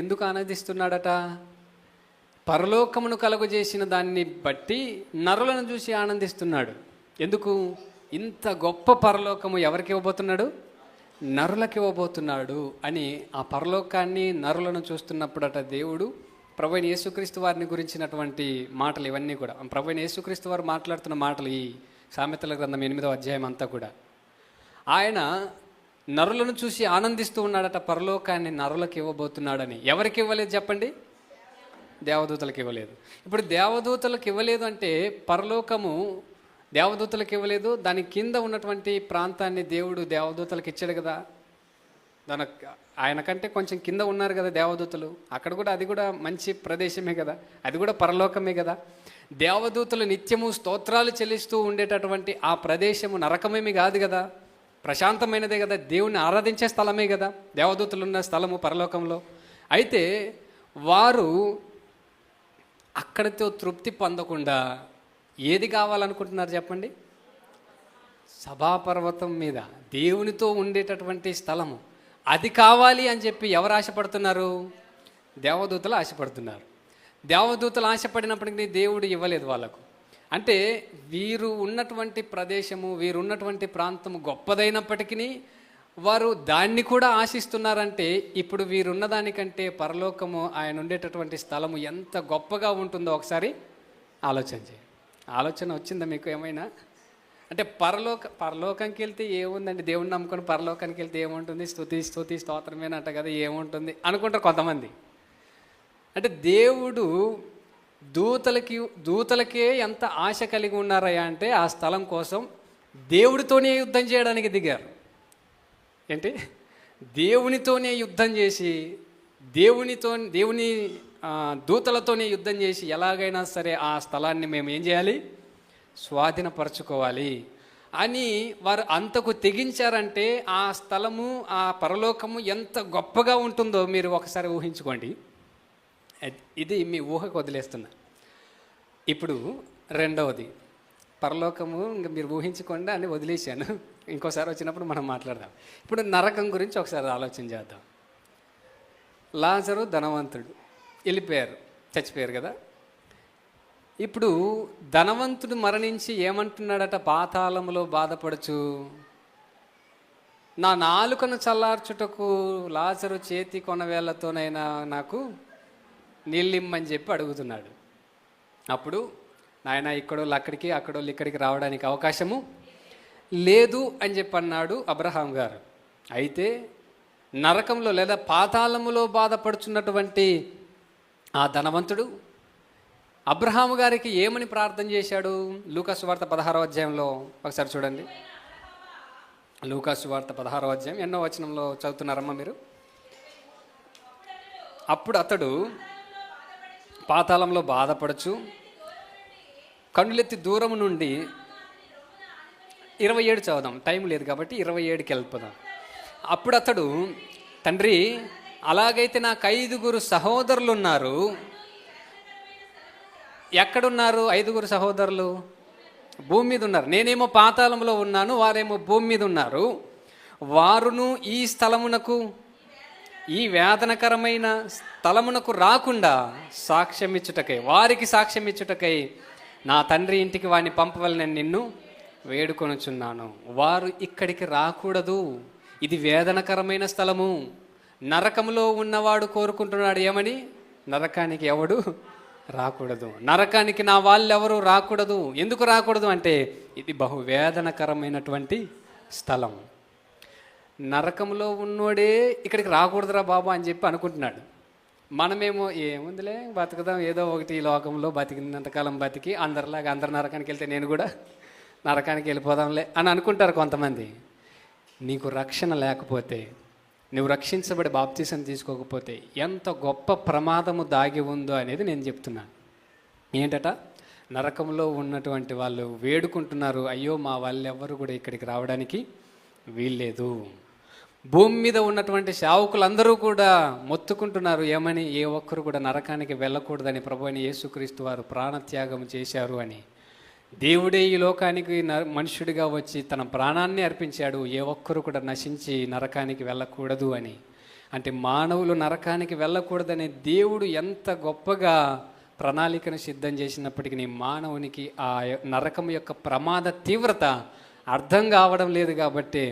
ఎందుకు ఆనందిస్తున్నాడట? పరలోకమును కలుగు చేసిన దాన్ని బట్టి నరులను చూసి ఆనందిస్తున్నాడు. ఎందుకు? ఇంత గొప్ప పరలోకము ఎవరికి ఇవ్వబోతున్నాడు? నరులకి ఇవ్వబోతున్నాడు అని ఆ పరలోకాన్ని నరులను చూస్తున్నప్పుడట దేవుడు ప్రభువైన యేసుక్రీస్తు వారిని గురించినటువంటి మాటలు ఇవన్నీ కూడా, ప్రభువైన యేసుక్రీస్తు వారు మాట్లాడుతున్న మాటలు ఈ సామెతల గ్రంథం 8వ అధ్యాయం అంతా కూడా. ఆయన నరులను చూసి ఆనందిస్తూ ఉన్నాడట, పరలోకాన్ని నరులకు ఇవ్వబోతున్నాడని. ఎవరికి ఇవ్వలేదు చెప్పండి? దేవదూతలకు ఇవ్వలేదు. ఇప్పుడు దేవదూతలకు ఇవ్వలేదు అంటే పరలోకము దేవదూతలకు ఇవ్వలేదు, దాని కింద ఉన్నటువంటి ప్రాంతాన్ని దేవుడు దేవదూతలకు ఇచ్చాడు కదా. ఆయన కంటే కొంచెం కింద ఉన్నారు కదా దేవదూతలు, అక్కడ కూడా అది కూడా మంచి ప్రదేశమే కదా, అది కూడా పరలోకమే కదా. దేవదూతలు నిత్యము స్తోత్రాలు చెల్లిస్తూ ఉండేటటువంటి ఆ ప్రదేశము నరకమేమి కాదు కదా, ప్రశాంతమైనదే కదా, దేవుని ఆరాధించే స్థలమే కదా దేవదూతలు ఉన్న స్థలము పరలోకంలో. అయితే వారు అక్కడితో తృప్తి పొందకుండా ఏది కావాలనుకుంటున్నారు చెప్పండి? సభాపర్వతం మీద దేవునితో ఉండేటటువంటి స్థలము అది కావాలి అని చెప్పి ఎవరు ఆశపడుతున్నారు? దేవదూతలు ఆశపడుతున్నారు. దేవదూతలు ఆశపడినప్పటికీ దేవుడు ఇవ్వలేదు వాళ్ళకు. అంటే వీరు ఉన్నటువంటి ప్రదేశము, వీరు ఉన్నటువంటి ప్రాంతము గొప్పదైనప్పటికీ వారు దాన్ని కూడా ఆశిస్తున్నారంటే ఇప్పుడు వీరున్న దానికంటే పరలోకము ఆయన ఉండేటటువంటి స్థలము ఎంత గొప్పగా ఉంటుందో ఒకసారి ఆలోచన చేయండి. ఆలోచన వచ్చిందా మీకు ఏమైనా? అంటే పరలోకానికి వెళ్తే ఏముందండి, దేవుడిని నమ్ముకొని పరలోకానికి వెళ్తే ఏముంటుంది, స్తుతి స్తోత్రమేనంట కదా, ఏముంటుంది అనుకుంటారు కొంతమంది. అంటే దేవుడు దూతలకే ఎంత ఆశ కలిగి ఉన్నారయ్యా అంటే ఆ స్థలం కోసం దేవుడితోనే యుద్ధం చేయడానికి దిగారు. ఏంటి? దేవునితోనే యుద్ధం చేసి దేవుని దూతలతోనే యుద్ధం చేసి ఎలాగైనా సరే ఆ స్థలాన్ని మేము ఏం చేయాలి? స్వాధీనపరచుకోవాలి. అని వారు అంతకు తెగించారంటే ఆ స్థలము, ఆ పరలోకము ఎంత గొప్పగా ఉంటుందో మీరు ఒకసారి ఊహించుకోండి. ఇది మీ ఊహకు వదిలేస్తున్నా. ఇప్పుడు రెండవది పరలోకము, ఇంకా మీరు ఊహించుకోండి అని వదిలేశాను. ఇంకోసారి వచ్చినప్పుడు మనం మాట్లాడదాం. ఇప్పుడు నరకం గురించి ఒకసారి ఆలోచన చేద్దాం. లాజరు ధనవంతుడు వెళ్ళిపోయారు, చచ్చిపోయారు కదా. ఇప్పుడు ధనవంతుడు మరణించి ఏమంటున్నాడట, పాతాళములో బాధపడుచు, నా నాలుకను చల్లార్చుటకు లాజరు చేతి కొనవేళ్లతోనైనా నాకు నీళ్ళిమ్మని చెప్పి అడుగుతున్నాడు. అప్పుడు నాయన ఇక్కడోళ్ళు అక్కడికి, అక్కడోళ్ళు ఇక్కడికి రావడానికి అవకాశము లేదు అని చెప్పి అన్నాడు అబ్రహాం గారు. అయితే నరకంలో లేదా పాతాళములో బాధపడుచున్నటువంటి ఆ ధనవంతుడు అబ్రహాము గారికి ఏమని ప్రార్థన చేశాడు? లూకా సువార్త 16వ అధ్యాయంలో ఒకసారి చూడండి. లూకా సువార్త 16వ అధ్యాయం ఎన్నో వచనంలో చదువుతున్నారమ్మా మీరు? అప్పుడు అతడు పాతాళంలో బాధపడచ్చు, కన్నులెత్తి దూరం నుండి 27 చదువుదాం, టైం లేదు కాబట్టి 27కి వెళ్ళిపోదాం. అప్పుడు అతడు, తండ్రి అలాగైతే నాకు 5 సహోదరులు ఉన్నారు. ఎక్కడున్నారు 5 సహోదరులు? భూమి మీద ఉన్నారు. నేనేమో పాతాళంలో ఉన్నాను, వారేమో భూమి మీద ఉన్నారు. వారును ఈ స్థలమునకు, ఈ వేదనకరమైన స్థలమునకు రాకుండా సాక్ష్యం ఇచ్చుటకై, వారికి సాక్ష్యం ఇచ్చుటకై నా తండ్రి ఇంటికి వారిని పంపవలని నిన్ను వేడుకొనుచున్నాను. వారు ఇక్కడికి రాకూడదు, ఇది వేదనకరమైన స్థలము. నరకములో ఉన్నవాడు కోరుకుంటున్నాడు ఏమని? నరకానికి ఎవడు రాకూడదు, నరకానికి నా వాళ్ళెవరూ రాకూడదు. ఎందుకు రాకూడదు అంటే ఇది బహు వేదనకరమైనటువంటి స్థలం. నరకంలో ఉన్నోడే ఇక్కడికి రాకూడదురా బాబు అని చెప్పి అనుకుంటున్నాడు. మనమేమో ఏముందిలే బతుకుదాం, ఏదో ఒకటి ఈ లోకంలో బతికినంతకాలం బతికి అందరిలాగా అందరు నరకానికి వెళ్తే నేను కూడా నరకానికి వెళ్ళిపోదాంలే అని అనుకుంటారు కొంతమంది. నీకు రక్షణ లేకపోతే, నువ్వు రక్షించబడి బాప్తీసం తీసుకోకపోతే ఎంత గొప్ప ప్రమాదము దాగి ఉందో అనేది నేను చెప్తున్నాను. ఏంటట? నరకంలో ఉన్నటువంటి వాళ్ళు వేడుకుంటున్నారు, అయ్యో మా వాళ్ళెవ్వరు కూడా ఇక్కడికి రావడానికి వీల్లేదు. భూమి మీద ఉన్నటువంటి సేవకులందరూ కూడా మొత్తుకుంటున్నారు ఏమని? ఏ ఒక్కరు కూడా నరకానికి వెళ్ళకూడదని ప్రభువైన యేసుక్రీస్తు వారు ప్రాణత్యాగం చేశారు అని. దేవుడే ఈ లోకానికి మనుష్యుడిగా వచ్చి తన ప్రాణాన్ని అర్పించాడు, ఏ ఒక్కరు కూడా నశించి నరకానికి వెళ్ళకూడదు అని. అంటే మానవులు నరకానికి వెళ్ళకూడదని దేవుడు ఎంత గొప్పగా ప్రణాళికను సిద్ధం చేసినప్పటికీ మానవునికి ఆ నరకం యొక్క ప్రమాద తీవ్రత అర్థం కావడం లేదు. కాబట్టి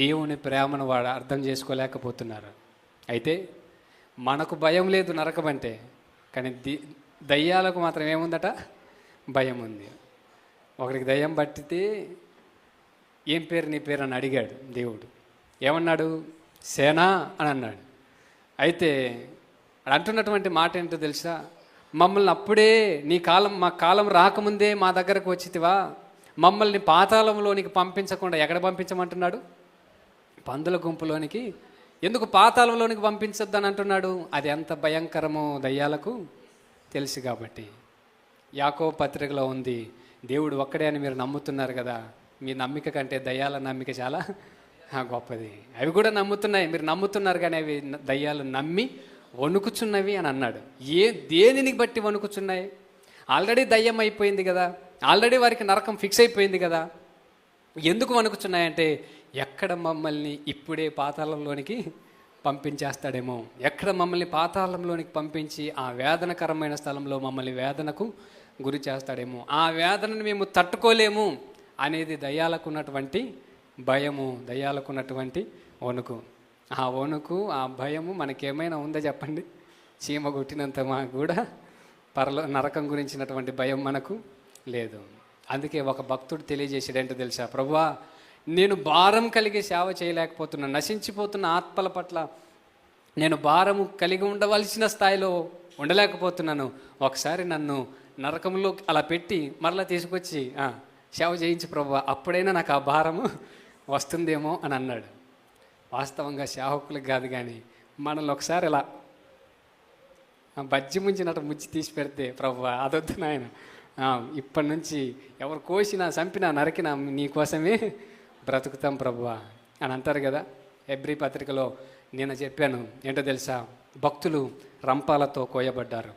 దేవుని ప్రేమను వాడు అర్థం చేసుకోలేకపోతున్నారు. అయితే మనకు భయం లేదు నరకం అంటే, కానీ దయ్యాలకు మాత్రం ఏముందట? భయం ఉంది. ఒకరికి దయ్యం పట్టితే ఏం పేరు నీ పేరు అని అడిగాడు దేవుడు. ఏమన్నాడు? సేనా అని అన్నాడు. అయితే అంటున్నటువంటి మాట ఏంటో తెలుసా? మమ్మల్ని అప్పుడే మా కాలం రాకముందే మా దగ్గరకు వచ్చితివా? మమ్మల్ని పాతాళంలోనికి పంపించకుండా ఎక్కడ పంపించమంటున్నాడు? పందుల గుంపులోనికి. ఎందుకు పాతాళంలోనికి పంపించొద్దని అంటున్నాడు? అది ఎంత భయంకరమో దయ్యాలకు తెలుసు కాబట్టి. యాకోబు పత్రికలో ఉంది, దేవుడు ఒక్కడే అని మీరు నమ్ముతున్నారు కదా, మీ నమ్మిక కంటే దయ్యాల నమ్మిక చాలా గొప్పది. అవి కూడా నమ్ముతున్నాయి, మీరు నమ్ముతున్నారు కానీ అవి దయ్యాలు నమ్మి వణుకుచున్నవి అని అన్నాడు. దేనిని బట్టి వణుకుచున్నాయి? ఆల్రెడీ దయ్యం అయిపోయింది కదా, ఆల్రెడీ వారికి నరకం ఫిక్స్ అయిపోయింది కదా. ఎందుకు వణుకుచున్నాయంటే ఎక్కడ మమ్మల్ని ఇప్పుడే పాతాళంలోనికి పంపించేస్తాడేమో, ఎక్కడ మమ్మల్ని పాతాళంలోనికి పంపించి ఆ వేదనకరమైన స్థలంలో మమ్మల్ని వేదనకు గురి చేస్తాడేమో, ఆ వేదనను మేము తట్టుకోలేము అనేది దయ్యాలకు ఉన్నటువంటి భయము, దయ్యాలకు ఉన్నటువంటి వణుకు. ఆ వణుకు, ఆ భయము మనకేమైనా ఉందా చెప్పండి? చీమ కొట్టినంత మాకు కూడా నరకం గురించినటువంటి భయం మనకు లేదు. అందుకే ఒక భక్తుడు తెలియజేసాడంటే తెలుసా? ప్రభువా, నేను భారం కలిగి సేవ చేయలేకపోతున్నాను, నశించిపోతున్న ఆత్మల పట్ల నేను భారము కలిగి ఉండవలసిన స్థాయిలో ఉండలేకపోతున్నాను. ఒకసారి నన్ను నరకంలో అలా పెట్టి మరలా తీసుకొచ్చి సేవ చేయించి ప్రభువా, అప్పుడైనా నాకు ఆ భారము వస్తుందేమో అని అన్నాడు. వాస్తవంగా సేవకులకు కాదు కానీ మనల్ని ఒకసారి ఇలా బజ్జి ముంచినట్టు ముచ్చి తీసి పెడితే ప్రభువా అదొద్దు నాయన, ఇప్పటి నుంచి ఎవరు కోసినా చంపినా నరికినా నీ కోసమే బ్రతుకుతాం ప్రభువా అని అంటారు కదా. హెబ్రీ పత్రికలో నేను చెప్పాను ఏంటో తెలుసా, భక్తులు రంపాలతో కోయబడ్డారు,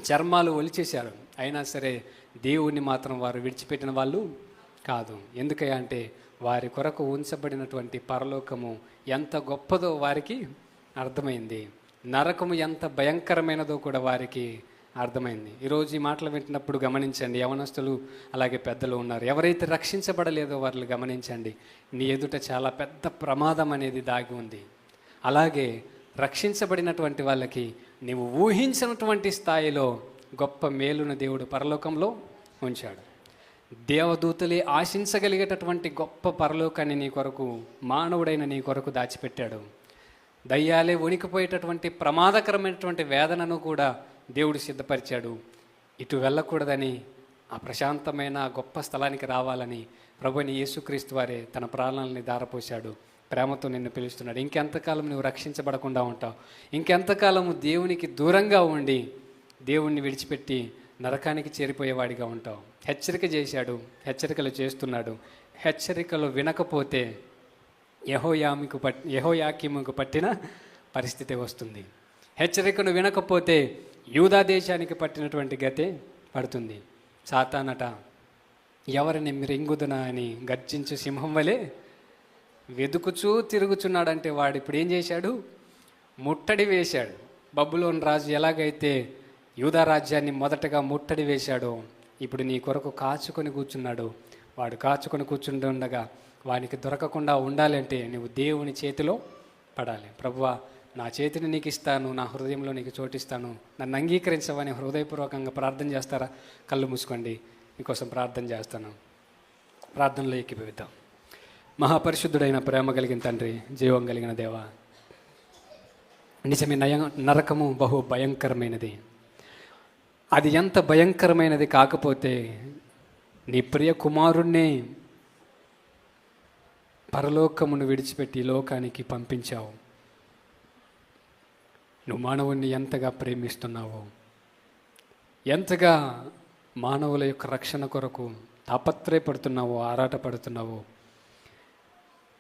చర్మాలు ఒలిచేశారు, అయినా సరే దేవుణ్ణి మాత్రం వారు విడిచిపెట్టిన వాళ్ళు కాదు. ఎందుకయ్యా అంటే వారి కొరకు ఉంచబడినటువంటి పరలోకము ఎంత గొప్పదో వారికి అర్థమైంది, నరకము ఎంత భయంకరమైనదో కూడా వారికి అర్థమైంది. ఈరోజు ఈ మాటలు వింటున్నప్పుడు గమనించండి, యవనస్తులు అలాగే పెద్దలు ఉన్నారు, ఎవరైతే రక్షించబడలేదో వాళ్ళు గమనించండి, నీ ఎదుట చాలా పెద్ద ప్రమాదం అనేది దాగి ఉంది. అలాగే రక్షించబడినటువంటి వాళ్ళకి నీవు ఊహించినటువంటి స్థాయిలో గొప్ప మేలును దేవుడు పరలోకంలో ఉంచాడు. దేవదూతలే ఆశించగలిగేటటువంటి గొప్ప పరలోకాన్ని నీ కొరకు, మానవుడైన నీ కొరకు దాచిపెట్టాడు. దయ్యాలే వణికిపోయేటటువంటి ప్రమాదకరమైనటువంటి వేదనను కూడా దేవుడు సిద్ధపరిచాడు. ఇటు వెళ్ళకూడదని, ఆ ప్రశాంతమైన గొప్ప స్థలానికి రావాలని ప్రభువైన యేసుక్రీస్తు వారే తన ప్రాణాలని ధారపోశాడు. ప్రేమతో నిన్ను పిలుస్తున్నాడు. ఇంకెంతకాలం నువ్వు రక్షించబడకుండా ఉంటావు? ఇంకెంతకాలము దేవునికి దూరంగా ఉండి దేవుణ్ణి విడిచిపెట్టి నరకానికి చేరిపోయేవాడిగా ఉంటావు? హెచ్చరిక చేశాడు, హెచ్చరికలు చేస్తున్నాడు. హెచ్చరికలు వినకపోతే యెహోయాకీముకు పట్టిన పరిస్థితి వస్తుంది. హెచ్చరికను వినకపోతే యూదా దేశానికి పట్టినటువంటి గతే పడుతుంది. సాతానట ఎవరిని మిరింగుదునా అని గర్జించు సింహం వలె వెదుకుచూ తిరుగుచున్నాడంటే వాడు ఇప్పుడు ఏం చేశాడు? ముట్టడి వేశాడు. బబులోను రాజు ఎలాగైతే యూదా రాజ్యాన్ని మొదటగా ముట్టడి వేశాడో ఇప్పుడు నీ కొరకు కాచుకొని కూర్చున్నాడు. వాడు కాచుకొని కూర్చుండగా వానికి దొరకకుండా ఉండాలంటే నువ్వు దేవుని చేతిలో పడాలి. ప్రభువా, నా చేతిని నీకు ఇస్తాను, నా హృదయంలో నీకు చోటిస్తాను, నన్ను అంగీకరించవని హృదయపూర్వకంగా ప్రార్థన చేస్తారా? కళ్ళు మూసుకోండి, మీకోసం ప్రార్థన చేస్తాను. ప్రార్థనలో ఏకీభవిద్దాం. మహాపరిశుద్ధుడైన ప్రేమ కలిగిన తండ్రి, జీవం కలిగిన దేవ, నిజమే నరకము బహు భయంకరమైనది. అది ఎంత భయంకరమైనది కాకపోతే నీ ప్రియ కుమారుణ్ణి పరలోకమును విడిచిపెట్టి లోకానికి పంపించావు. నువ్వు మానవుణ్ణి ఎంతగా ప్రేమిస్తున్నావో, ఎంతగా మానవుల యొక్క రక్షణ కొరకు తాపత్రయపడుతున్నావో, ఆరాటపడుతున్నావో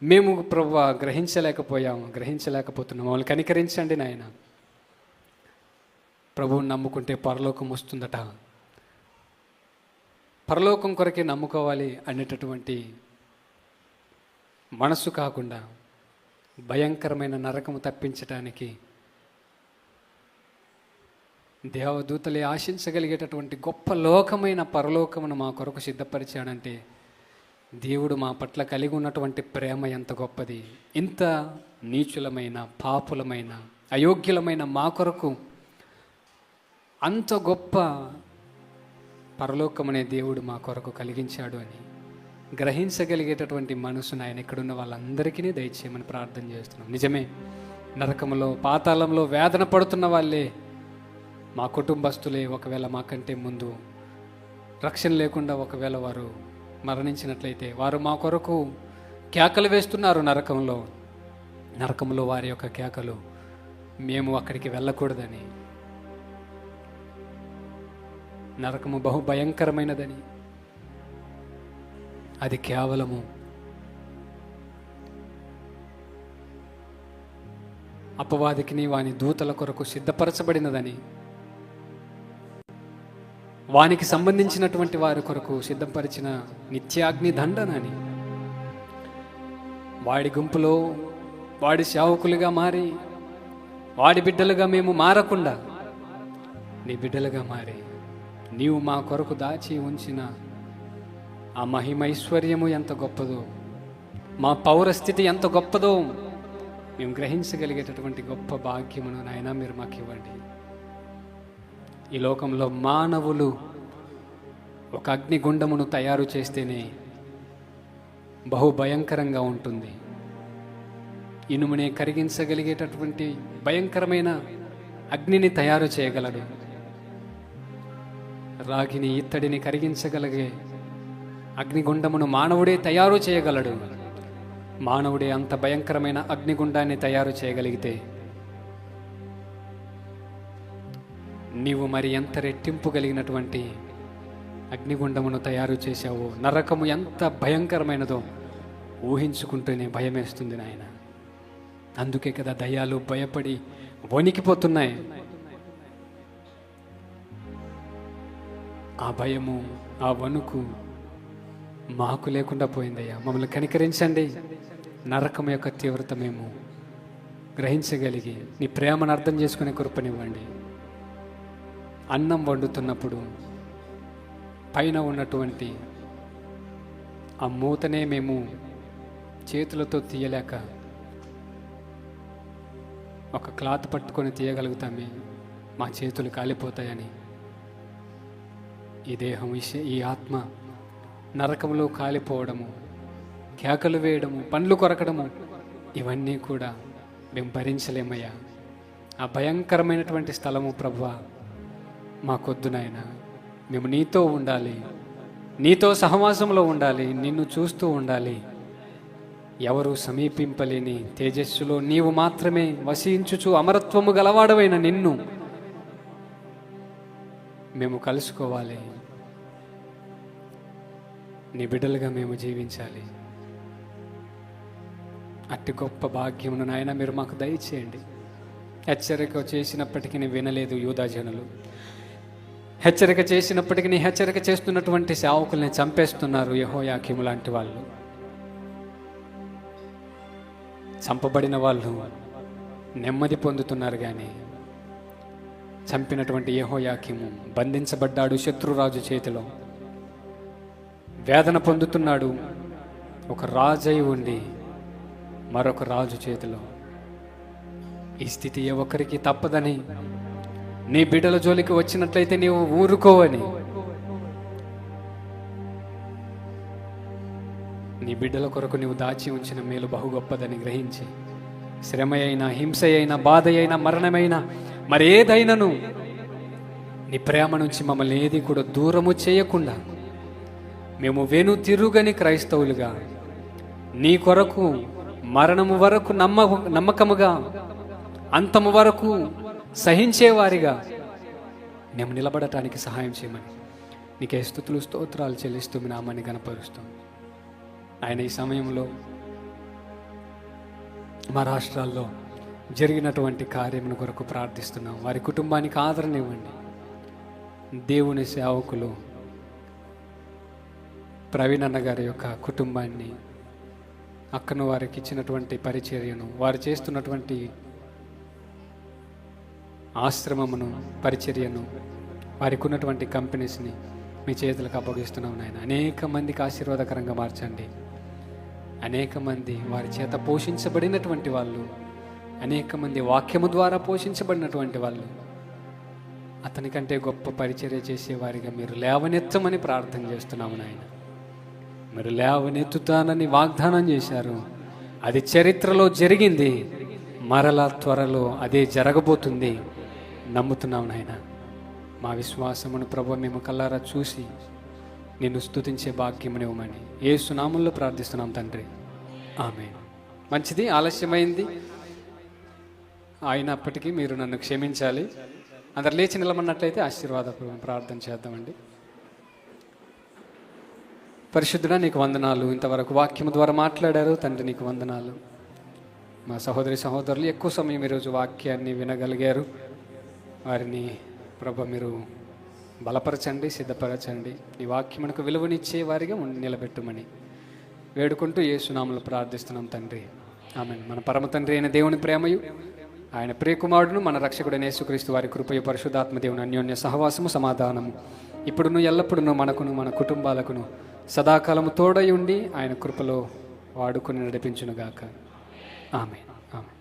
మేము ప్రభువా గ్రహించలేకపోతున్నాము. మమ్మల్ని కనికరించండి నాయన. ప్రభువుని నమ్ముకుంటే పరలోకం వస్తుందట, పరలోకం కొరకే నమ్ముకోవాలి అనేటటువంటి మనసు కాకుండా భయంకరమైన నరకము తప్పించటానికి దేవదూతలే ఆశించగలిగేటటువంటి గొప్ప లోకమైన పరలోకమును మా కొరకు సిద్ధపరిచాడంటే దేవుడు మా పట్ల కలిగి ఉన్నటువంటి ప్రేమ ఎంత గొప్పది. ఇంత నీచులమైన, పాపులమైన, అయోగ్యులమైన మా కొరకు అంత గొప్ప పరలోకమనే దేవుడు మా కొరకు కలిగించాడు అని గ్రహించగలిగేటటువంటి మనసును ఆయన ఇక్కడున్న వాళ్ళందరికీ దయచేయమని ప్రార్థన చేస్తున్నాం. నిజమే, నరకంలో, పాతాళంలో వేదన పడుతున్న వాళ్ళే మా కుటుంబస్తులే ఒకవేళ మాకంటే ముందు రక్షణ లేకుండా ఒకవేళ వారు మరణించినట్లయితే వారు మా కొరకు కేకలు వేస్తున్నారు నరకంలో వారి యొక్క కేకలు మేము అక్కడికి వెళ్ళకూడదని, నరకము బహు భయంకరమైనదని, అది కేవలము అపవాదికిని వాని దూతల కొరకు సిద్ధపరచబడినదని, వానికి సంబంధించినటువంటి వారి కొరకు సిద్ధపరిచిన నిత్యాగ్ని దండనని, వాడి గుంపులో వాడి సేవకులుగా మారి వాడి బిడ్డలుగా మేము మారకుండా నీ బిడ్డలుగా మారి నీవు మా కొరకు దాచి ఉంచిన ఆ మహిమైశ్వర్యము ఎంత గొప్పదో, మా పౌరస్థితి ఎంత గొప్పదో మేము గ్రహించగలిగేటటువంటి గొప్ప భాగ్యమును నాయనా మీరు మాకు ఇవ్వండి. ఈ లోకంలో మానవులు ఒక అగ్నిగుండమును తయారు చేస్తేనే బహు భయంకరంగా ఉంటుంది. ఇనుమునే కరిగించగలిగేటటువంటి భయంకరమైన అగ్నిని తయారు చేయగలడు. రాగిని, ఇత్తడిని కరిగించగలిగే అగ్నిగుండమును మానవుడే తయారు చేయగలడు. మానవుడే అంత భయంకరమైన అగ్నిగుండాన్ని తయారు చేయగలిగితే నీవు మరి ఎంత రెట్టింపు కలిగినటువంటి అగ్నిగుండమును తయారు చేశావో, నరకము ఎంత భయంకరమైనదో ఊహించుకుంటూనే భయం వేస్తుంది నాయన. అందుకే కదా దయ్యాలు భయపడి వణికిపోతున్నాయి. ఆ భయము, ఆ వణుకు మాకు లేకుండా పోయిందయ్యా. మమ్మల్ని కనికరించండి. నరకం యొక్క తీవ్రత మేము గ్రహించగలిగి నీ ప్రేమను అర్థం చేసుకునే కృపనివ్వండి. అన్నం వండుతున్నప్పుడు పైన ఉన్నటువంటి ఆ మూతనే మేము చేతులతో తీయలేక ఒక క్లాత్ పట్టుకొని తీయగలుగుతామే, మా చేతులు కాలిపోతాయని ఈ దేహం, ఈ ఆత్మ నరకంలో కాలిపోవడము, కేకలు వేయడము, పండ్లు కొరకడము, ఇవన్నీ కూడా మేము భరించలేమయ్యా. ఆ భయంకరమైనటువంటి స్థలము ప్రభువా మాకొద్దు నాయన. మేము నీతో ఉండాలి, నీతో సహవాసంలో ఉండాలి, నిన్ను చూస్తూ ఉండాలి. ఎవరు సమీపింపలేని తేజస్సులో నీవు మాత్రమే వసించుచు అమరత్వము గలవాడవైన నిన్ను మేము కలుసుకోవాలి. నీ బిడ్డలుగా మేము జీవించాలి. అట్టి గొప్ప భాగ్యమును నాయన మీరు మాకు దయచేయండి. హెచ్చరిక చేసినప్పటికీ వినలేదు యూదా జనులు. హెచ్చరిక చేసినప్పటికీ హెచ్చరిక చేస్తున్నటువంటి సేవకుల్ని చంపేస్తున్నారు యెహోయాకీము లాంటి వాళ్ళు. చంపబడిన వాళ్ళు నెమ్మది పొందుతున్నారు, కానీ చంపినటువంటి యెహోయాకీము బంధించబడ్డాడు శత్రురాజు చేతిలో, వేదన పొందుతున్నాడు. ఒక రాజై ఉండి మరొక రాజు చేతిలో. ఈ స్థితి ఏ ఒక్కరికి తప్పదని, నీ బిడ్డల జోలికి వచ్చినట్లయితే నీవు ఊరుకోవని, నీ బిడ్డల కొరకు నీవు దాచి ఉంచిన మేలు బహు గొప్పదని గ్రహించి, శ్రమ అయినా, హింస అయినా, బాధ అయినా, మరణమైనా, మరేదైనాను నీ ప్రేమ నుంచి మమ్మల్ని ఏది కూడా దూరము చేయకుండా మేము వెనుతిరుగని క్రైస్తవులుగా నీ కొరకు మరణము వరకు నమ్మకముగా, అంతము వరకు సహించేవారిగా మేము నిలబడటానికి సహాయం చేయమని నీకే స్తుతులు స్తోత్రాలు చెల్లిస్తూ మీ నామాన్ని గణపరుస్తాం. ఆయన ఈ సమయంలో మా రాష్ట్రాల్లో జరిగినటువంటి కార్యమును కొరకు ప్రార్థిస్తున్నాం. వారి కుటుంబానికి ఆదరణ ఇవ్వండి. దేవుని సేవకులు ప్రవీణ్ అన్న గారి యొక్క కుటుంబాన్ని, అక్కను వారికి ఇచ్చినటువంటి పరిచర్యను, వారు చేస్తున్నటువంటి ఆశ్రమమును, పరిచర్యను, వారికి ఉన్నటువంటి కంపెనీస్ని మీ చేతులకు అప్పగిస్తున్నాం నాయన. అనేక మందికి ఆశీర్వాదకరంగా మార్చండి. అనేక మంది వారి చేత పోషించబడినటువంటి వాళ్ళు, అనేక మంది వాక్యము ద్వారా పోషించబడినటువంటి వాళ్ళు అతని కంటే గొప్ప పరిచర్య చేసేవారిగా మీరు లేవనెత్తమని ప్రార్థన చేస్తున్నాము నాయన. మీరు లేవనెత్తుతానని వాగ్దానం చేశారు. అది చరిత్రలో జరిగింది, మరలా త్వరలో అదే జరగబోతుంది. నమ్ముతున్నాం నాయన. మా విశ్వాసమును ప్రభు మేము కల్లారా చూసి నిన్ను స్తుతించే భాగ్యమునివ్వమని యేసు నామములో ప్రార్థిస్తున్నాం తండ్రి, ఆమేన్. మంచిది, ఆలస్యమైంది అయినప్పటికీ మీరు నన్ను క్షమించాలి. అందరు లేచి నిలబడినట్లయితే ఆశీర్వాద ప్రార్థన చేద్దామండి. పరిశుద్ధుడా నీకు వందనాలు. ఇంతవరకు వాక్యము ద్వారా మాట్లాడారు తండ్రి, నీకు వందనాలు. మా సహోదరి సహోదరులు ఎక్కువ సమయం ఈరోజు వాక్యాన్ని వినగలిగారు. వారిని ప్రభు మీరు బలపరచండి, సిద్ధపరచండి. ఈ వాక్యమునకు విలువనిచ్చే వారిగా నిలబెట్టుమని వేడుకుంటూ యేసునామములో ప్రార్థిస్తున్నాం తండ్రి, ఆమేన్. మన పరమ తండ్రి అయిన దేవుని ప్రేమయు, ఆయన ప్రియకుమారుడును మన రక్షకుడైన యేసుక్రీస్తు వారి కృపయు, పరిశుద్ధాత్మ దేవుని అన్యోన్య సహవాసము, సమాధానము ఇప్పుడును ఎల్లప్పుడూ మనకును మన కుటుంబాలకును సదాకాలము తోడై ఉండి ఆయన కృపలో వాడుకొని నడిపించునుగాక, ఆమేన్, ఆమేన్.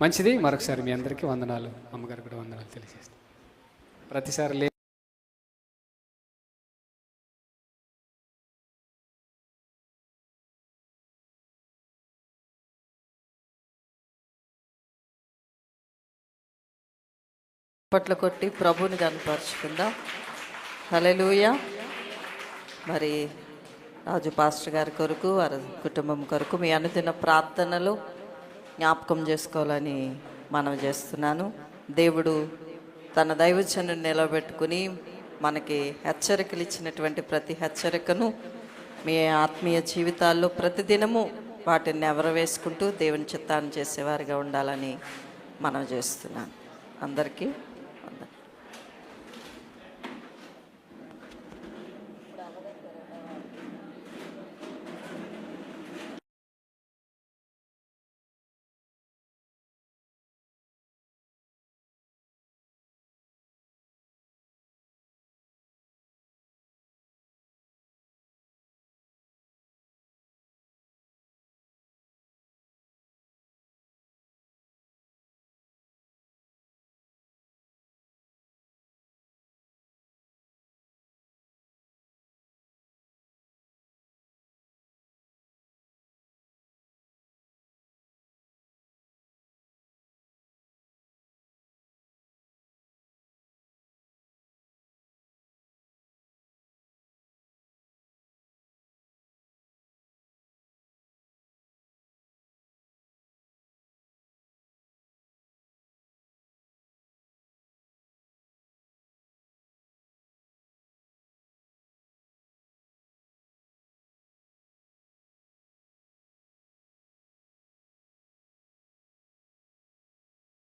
మంచిది. మరొకసారి మీ అందరికీ వందనాలు. అమ్మగారు కూడా వందనాలు తెలియజేస్తాను. ప్రతిసారి పట్ల కొట్టి ప్రభుని కనపరుచుకుందాం. హల్లెలూయా. మరి రాజు పాస్టర్ గారి కొరకు, వారి కుటుంబం కొరకు మీ అనుదిన ప్రార్థనలు జ్ఞాపకం చేసుకోవాలని మనవి చేస్తున్నాను. దేవుడు తన దైవజనుని నిలబెట్టుకుని మనకి హెచ్చరికలు ఇచ్చినటువంటి ప్రతి హెచ్చరికను మీ ఆత్మీయ జీవితాల్లో ప్రతిదినము వాటిని నెవరవేసుకుంటూ దేవుని చిత్తాన్ని చేసేవారిగా ఉండాలని మనం చేస్తున్నాను. అందరికీ